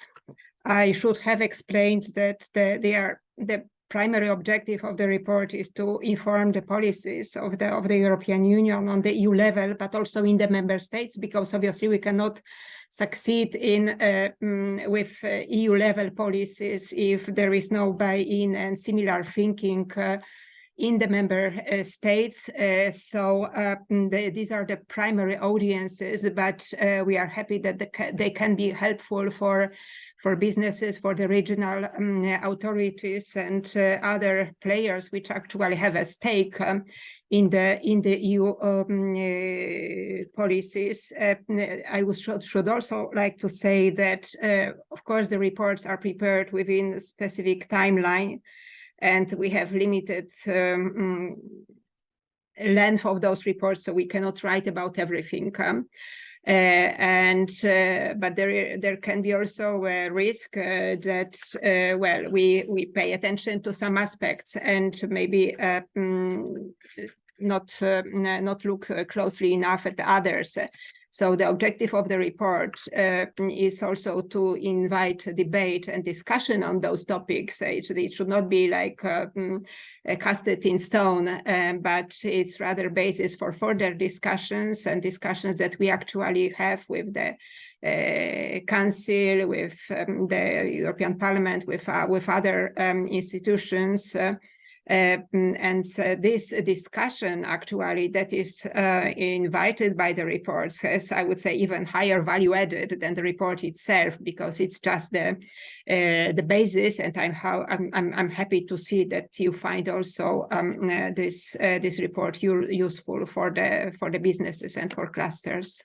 I should have explained that the primary objective of the report is to inform the policies of the European Union on the EU level, but also in the member states, because obviously we cannot succeed in with EU level policies if there is no buy-in and similar thinking in the member states. These are the primary audiences, but we are happy that they can be helpful for businesses, for the regional authorities and other players which actually have a stake in the EU policies. I should also like to say that, of course, the reports are prepared within a specific timeline, and we have limited length of those reports, so we cannot write about everything. But there can be also a risk that well, we pay attention to some aspects and maybe not look closely enough at the others. So the objective of the report is also to invite debate and discussion on those topics. It should not be like casted in stone, but it's rather basis for further discussions and discussions that we actually have with the Council, with the European Parliament, with other institutions. This discussion actually that is invited by the reports has, I would say, even higher value added than the report itself, because it's just the basis. And I'm happy to see that you find also this report useful for the businesses and for clusters.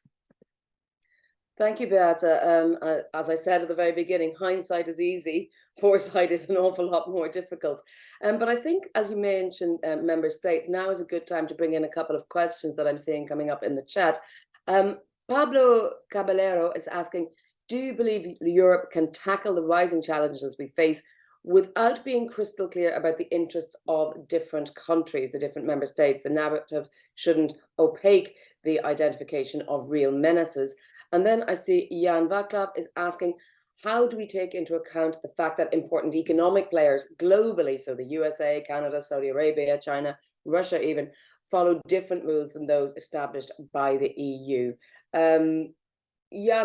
Thank you, Beata. As I said at the very beginning, hindsight is easy. Foresight is an awful lot more difficult. But I think, as you mentioned, member states, now is a good time to bring in a couple of questions that I'm seeing coming up in the chat. Pablo Caballero is asking, do you believe Europe can tackle the rising challenges we face without being crystal clear about the interests of different countries, the different member states? The narrative shouldn't opaque the identification of real menaces. And then I see Jan Vaclav is asking, how do we take into account the fact that important economic players globally, so the USA, Canada, Saudi Arabia, China, Russia even, follow different rules than those established by the EU? Jan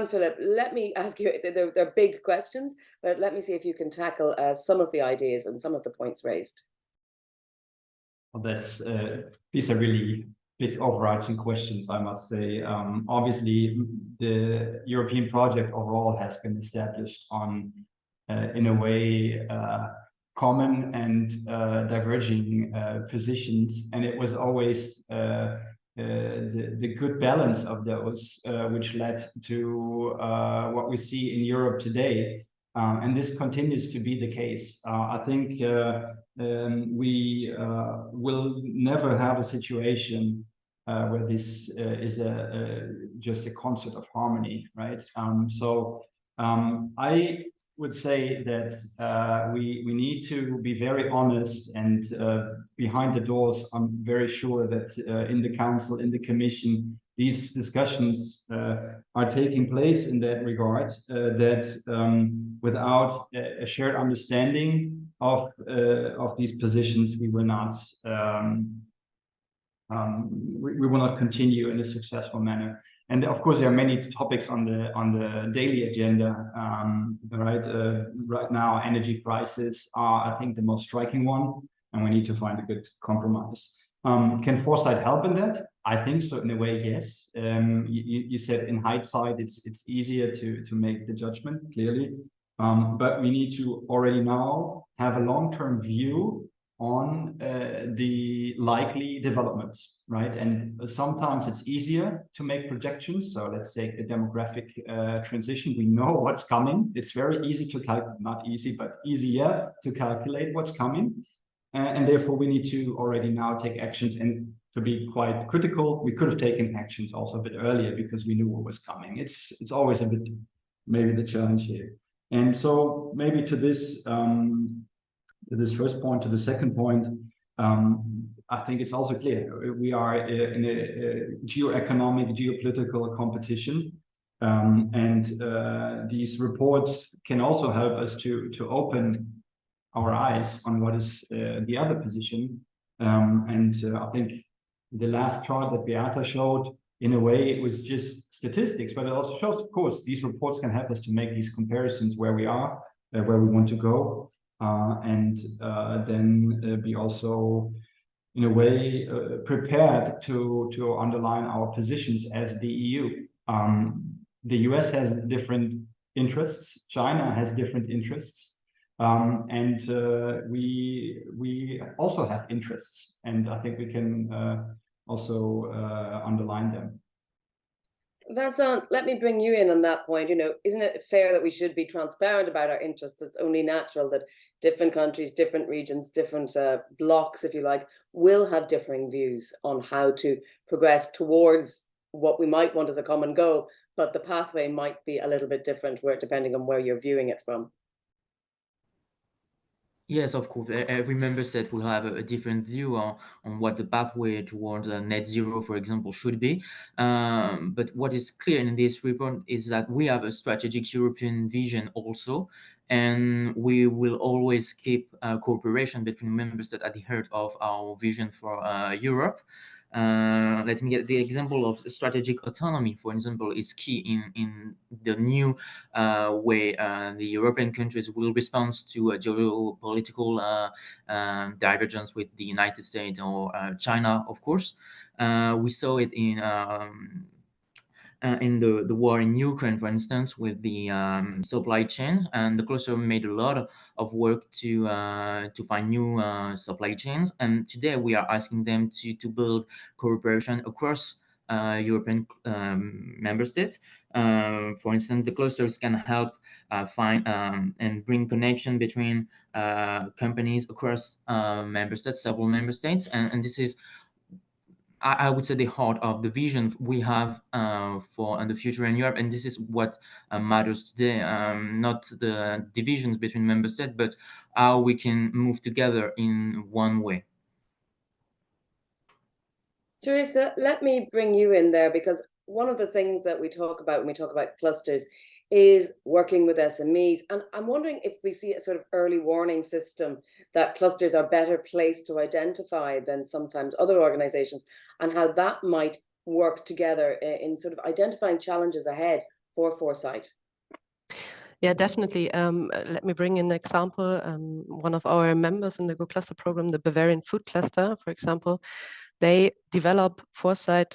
Philip, let me ask you, they're big questions, but let me see if you can tackle some of the ideas and some of the points raised. Well, these are really big overarching questions, I must say. Obviously, the European project overall has been established on, in a way, common and diverging positions, and it was always the good balance of those which led to what we see in Europe today. And this continues to be the case. I think we will never have a situation where this is just a concert of harmony, right? I would say that we need to be very honest, and behind the doors, I'm very sure that in the Council, in the Commission, these discussions are taking place in that regard, that without a shared understanding of these positions, we will not continue in a successful manner. And of course, there are many topics on the daily agenda. Right now, energy prices are, I think, the most striking one, and we need to find a good compromise. Can foresight help in that? I think so, in a way, yes. You said in hindsight, it's easier to make the judgment, clearly. But we need to already now have a long-term view on the likely developments, right? And sometimes it's easier to make projections. So let's say a demographic transition, we know what's coming. It's very easy to calculate, not easy, but easier to calculate what's coming. And therefore we need to already now take actions. And to be quite critical, we could have taken actions also a bit earlier because we knew what was coming. It's always a bit, maybe the challenge here. And so maybe to this first point, to the second point, I think it's also clear we are in a geoeconomic, geopolitical competition, and these reports can also help us to open our eyes on what is the other position. I think the last chart that Beata showed, in a way, it was just statistics, but it also shows, of course, these reports can help us to make these comparisons where we are, where we want to go, and then be also, in a way, prepared to underline our positions as the EU. The US has different interests, China has different interests, and we also have interests, and I think we can also underline them. Vincent, let me bring you in on that point. Isn't it fair that we should be transparent about our interests? It's only natural that different countries, different regions, different blocks, if you like, will have differing views on how to progress towards what we might want as a common goal, but the pathway might be a little bit different depending on where you're viewing it from. Yes, of course. Every member state will have a different view on what the pathway towards net zero, for example, should be. But what is clear in this report is that we have a strategic European vision also, and we will always keep cooperation between member states at the heart of our vision for Europe. Let me get the example of strategic autonomy, for example, is key in the new way the European countries will respond to a geopolitical divergence with the United States or China, of course. We saw it in the war in Ukraine, for instance, with the supply chain, and the cluster made a lot of work to find new supply chains. And today we are asking them to build cooperation across European member states. For instance, the clusters can help find and bring connection between companies across member states, several member states, and this is, I would say, the heart of the vision we have for the future in Europe, and this is what matters today. Not the divisions between member states, but how we can move together in one way. Teresa, let me bring you in there, because one of the things that we talk about when we talk about clusters is working with SMEs. And I'm wondering if we see a sort of early warning system that clusters are better placed to identify than sometimes other organizations, and how that might work together in sort of identifying challenges ahead for foresight. Yeah, definitely. Let me bring in an example. One of our members in the Go Cluster program, the Bavarian Food Cluster, for example, they develop foresight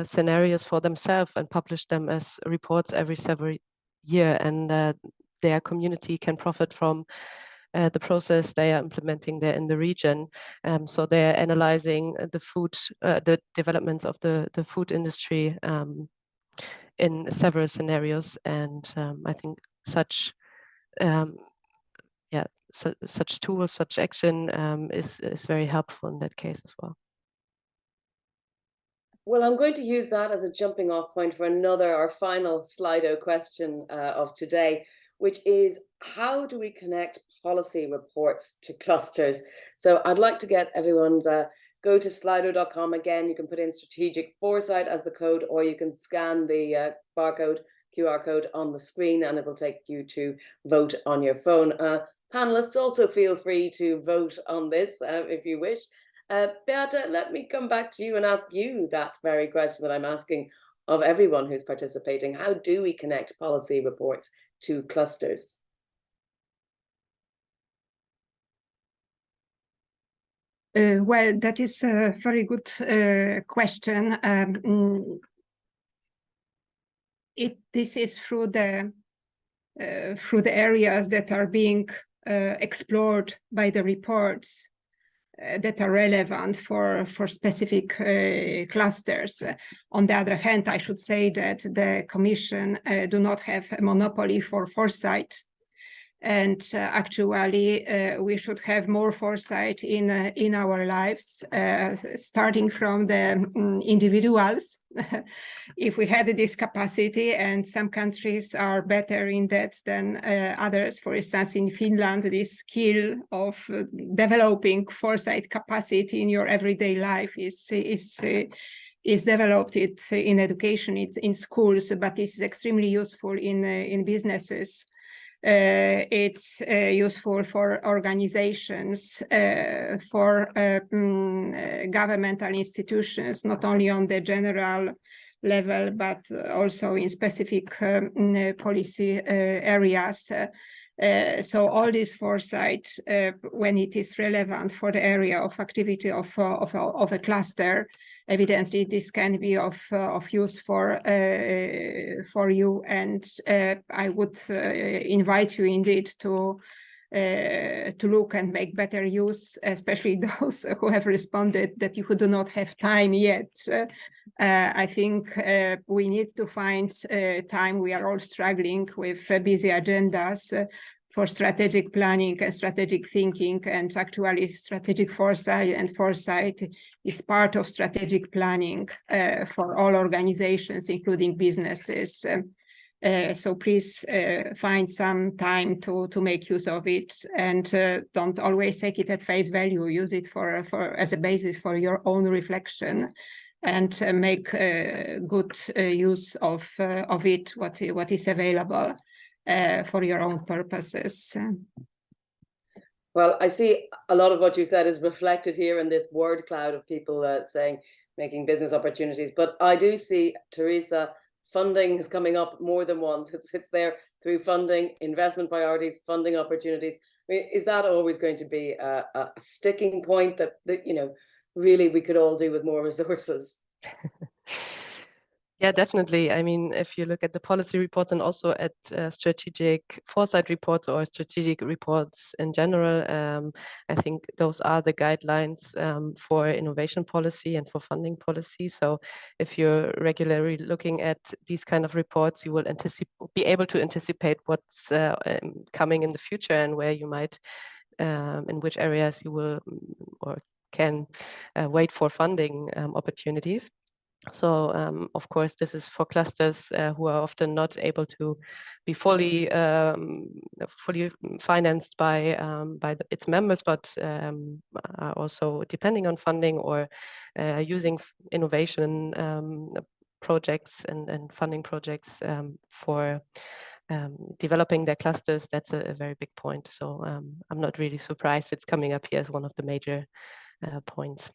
scenarios for themselves and publish them as reports every several year, and their community can profit from the process they are implementing there in the region. So they're analyzing the developments of the food industry in several scenarios, and I think such such tools, such action is very helpful in that case as well. Well, I'm going to use that as a jumping off point for our final Slido question of today, which is, how do we connect policy reports to clusters? So I'd like to get everyone's go to slido.com. Again, you can put in Strategic Foresight as the code, or you can scan the QR code on the screen, and it will take you to vote on your phone. Panelists, also feel free to vote on this if you wish. Beata, let me come back to you and ask you that very question that I'm asking of everyone who's participating. How do we connect policy reports to clusters? Well, that is a very good question. This is through the areas that are being explored by the reports that are relevant for specific clusters. On the other hand, I should say that the Commission do not have a monopoly for foresight. And actually, we should have more foresight in our lives, starting from the individuals. If we had this capacity, and some countries are better in that than others. For instance, in Finland, this skill of developing foresight capacity in your everyday life is developed in education, it's in schools, but it's extremely useful in businesses. It's useful for organizations, for governmental institutions, not only on the general level, but also in specific policy areas. So all this foresight, when it is relevant for the area of activity of a cluster, evidently this can be of use for you. And I would invite you indeed to look and make better use, especially those who have responded that you who do not have time yet. I think we need to find time. We are all struggling with busy agendas for strategic planning and strategic thinking, and actually strategic foresight and foresight is part of strategic planning for all organizations, including businesses. So please find some time to make use of it, and don't always take it at face value. Use it for as a basis for your own reflection, and make good use of it, what is available for your own purposes. Well, I see a lot of what you said is reflected here in this word cloud of people saying making business opportunities. But I do see, Teresa, funding is coming up more than once. It's there through funding, investment priorities, funding opportunities. I mean, is that always going to be a sticking point that you know, really we could all do with more resources? Yeah, definitely. I mean, if you look at the policy reports and also at strategic foresight reports or strategic reports in general, I think those are the guidelines for innovation policy and for funding policy. So if you're regularly looking at these kind of reports, you will be able to anticipate what's coming in the future and where you might, in which areas you will or can wait for funding opportunities. So, of course, this is for clusters who are often not able to be fully financed by its members, but are also depending on funding or using innovation projects and funding projects for developing their clusters. That's a very big point. So I'm not really surprised it's coming up here as one of the major points.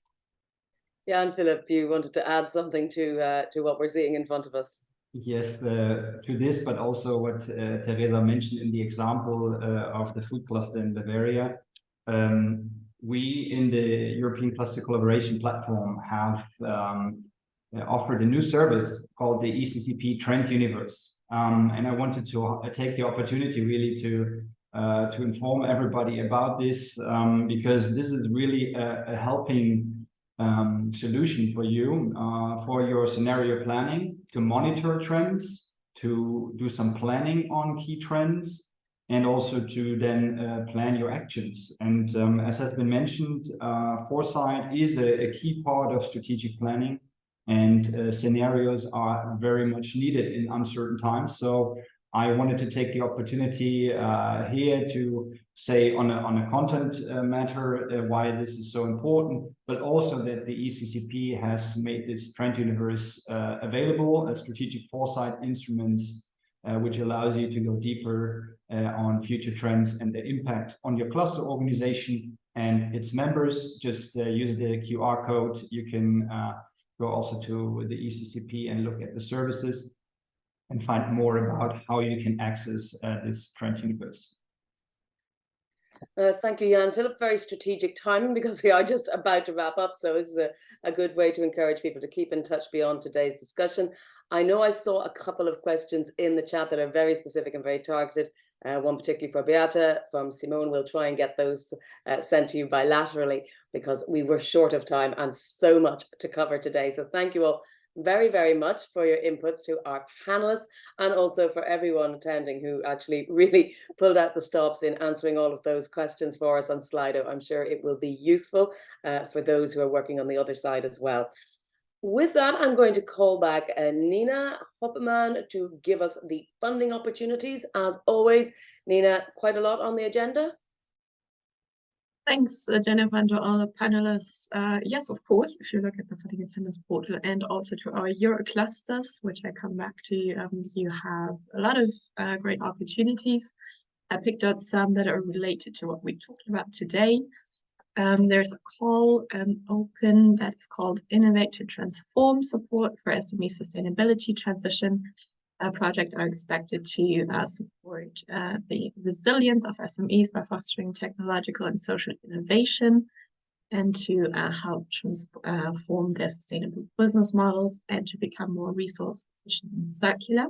Yeah, and Philip, you wanted to add something to what we're seeing in front of us. Yes, to this, but also what Teresa mentioned in the example of the food cluster in Bavaria. We in the European Cluster Collaboration Platform have offered a new service called the ECCP Trend Universe. And I wanted to take the opportunity really to inform everybody about this, because this is really a helping solution for you for your scenario planning, to monitor trends, to do some planning on key trends, and also to then plan your actions. And as has been mentioned, foresight is a key part of strategic planning, and scenarios are very much needed in uncertain times. So I wanted to take the opportunity here to say on a content matter why this is so important, but also that the ECCP has made this Trend Universe available as strategic foresight instruments, which allows you to go deeper on future trends and the impact on your cluster organization and its members. Just use the QR code. You can go also to the ECCP and look at the services and find more about how you can access this Trend Universe. Thank you, Jan. Philip, very strategic timing because we are just about to wrap up. So this is a good way to encourage people to keep in touch beyond today's discussion. I know I saw a couple of questions in the chat that are very specific and very targeted. One particularly for Beata from Simone. We'll try and get those sent to you bilaterally because we were short of time and so much to cover today. So thank you all very, very much for your inputs to our panelists, and also for everyone attending who actually really pulled out the stops in answering all of those questions for us on Slido. I'm sure it will be useful for those who are working on the other side as well. With that, I'm going to call back Nina Hoppeman to give us the funding opportunities. As always, Nina, quite a lot on the agenda. Thanks, Jennifer, and to all the panelists. Yes, of course, if you look at the funding attendance portal and also to our Euro clusters, which I come back to, you have a lot of great opportunities. I picked out some that are related to what we talked about today. There's a call open that is called Innovate to Transform Support for SME Sustainability Transition. A project are expected to support the resilience of SMEs by fostering technological and social innovation, and to help transform their sustainable business models and to become more resource efficient and circular.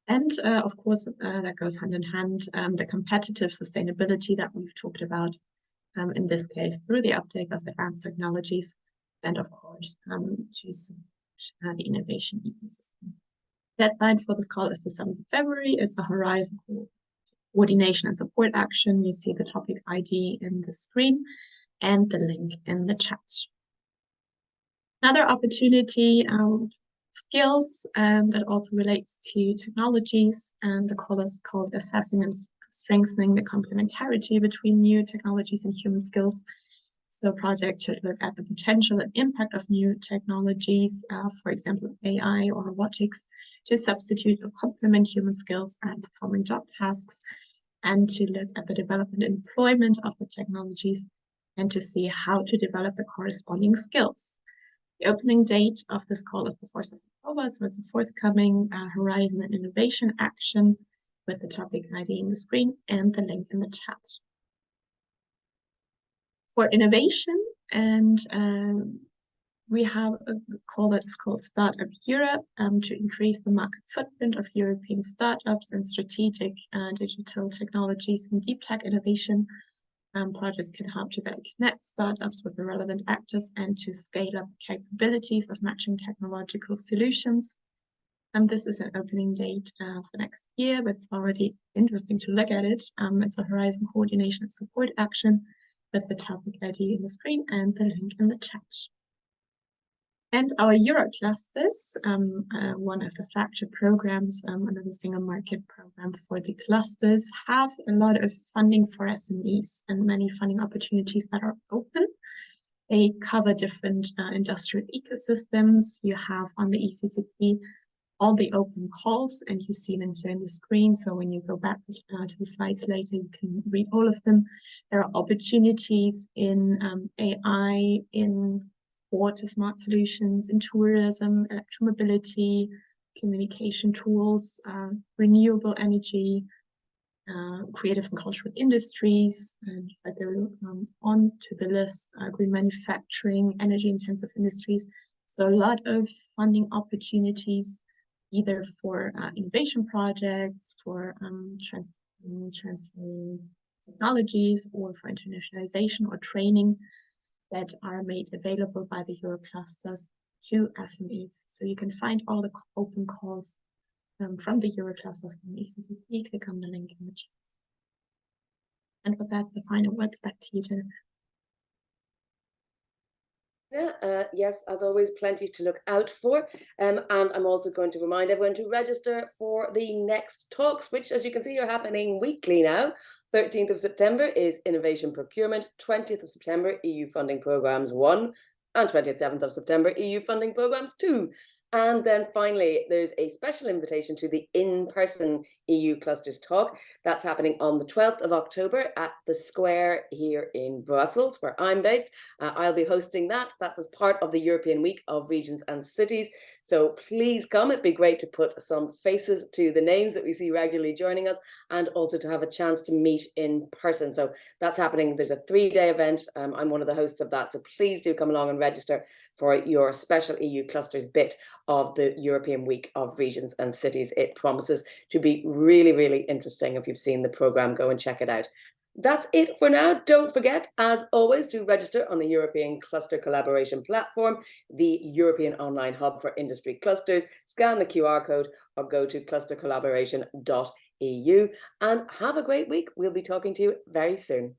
And of course, that goes hand in hand, the competitive sustainability that we've talked about, in this case, through the uptake of advanced technologies, and of course, to support the innovation ecosystem. Deadline for this call is the 7th of February. It's a Horizon coordination and support action. You see the topic ID in the screen and the link in the chat. Another opportunity, skills, that also relates to technologies, and the call is called Assessing and Strengthening the Complementarity Between New Technologies and Human Skills. So projects should look at the potential and impact of new technologies, for example, AI or robotics, to substitute or complement human skills and performing job tasks, and to look at the development and employment of the technologies, and to see how to develop the corresponding skills. The opening date of this call is the 4th of October, so it's a forthcoming Horizon and Innovation action with the topic ID in the screen and the link in the chat. For innovation, and we have a call that is called Startup Europe, to increase the market footprint of European startups and strategic digital technologies and deep tech innovation. Projects can help to better connect startups with the relevant actors and to scale up capabilities of matching technological solutions. This is an opening date for next year, but it's already interesting to look at it. It's a Horizon coordination and support action with the topic ID in the screen and the link in the chat. And our Euro clusters, one of the flagship programs under the Single Market Program for the clusters, have a lot of funding for SMEs and many funding opportunities that are open. They cover different industrial ecosystems. You have on the ECCP all the open calls, and you see them here in the screen. So when you go back to the slides later, you can read all of them. There are opportunities in AI, in water smart solutions, in tourism, electromobility, communication tools, renewable energy, creative and cultural industries, and if I go on to the list, green manufacturing, energy intensive industries. So a lot of funding opportunities, either for innovation projects, for transferring technologies, or for internationalization or training, that are made available by the Euro clusters to SMEs. So you can find all the open calls from the Euro clusters from the ECCP. Click on the link in the chat. And with that, the final words back to you, Jennifer. Yes, as always, plenty to look out for. And I'm also going to remind everyone to register for the next talks, which, as you can see, are happening weekly now. 13th of September is Innovation Procurement, 20th of September, EU Funding Programmes 1, and 27th of September, EU Funding Programmes 2. And then finally, there's a special invitation to the in-person EU Clusters talk. That's happening on the 12th of October at the Square here in Brussels, where I'm based. I'll be hosting that. That's as part of the European Week of Regions and Cities. So please come. It'd be great to put some faces to the names that we see regularly joining us, and also to have a chance to meet in person. So that's happening. There's a 3-day event. I'm one of the hosts of that. So please do come along and register for your special EU Clusters bit of the European Week of Regions and Cities. It promises to be really, really interesting. If you've seen the programme, go and check it out. That's it for now. Don't forget, as always, to register on the European Cluster Collaboration Platform, the European Online Hub for Industry Clusters. Scan the QR code or go to clustercollaboration.eu, and have a great week. We'll be talking to you very soon.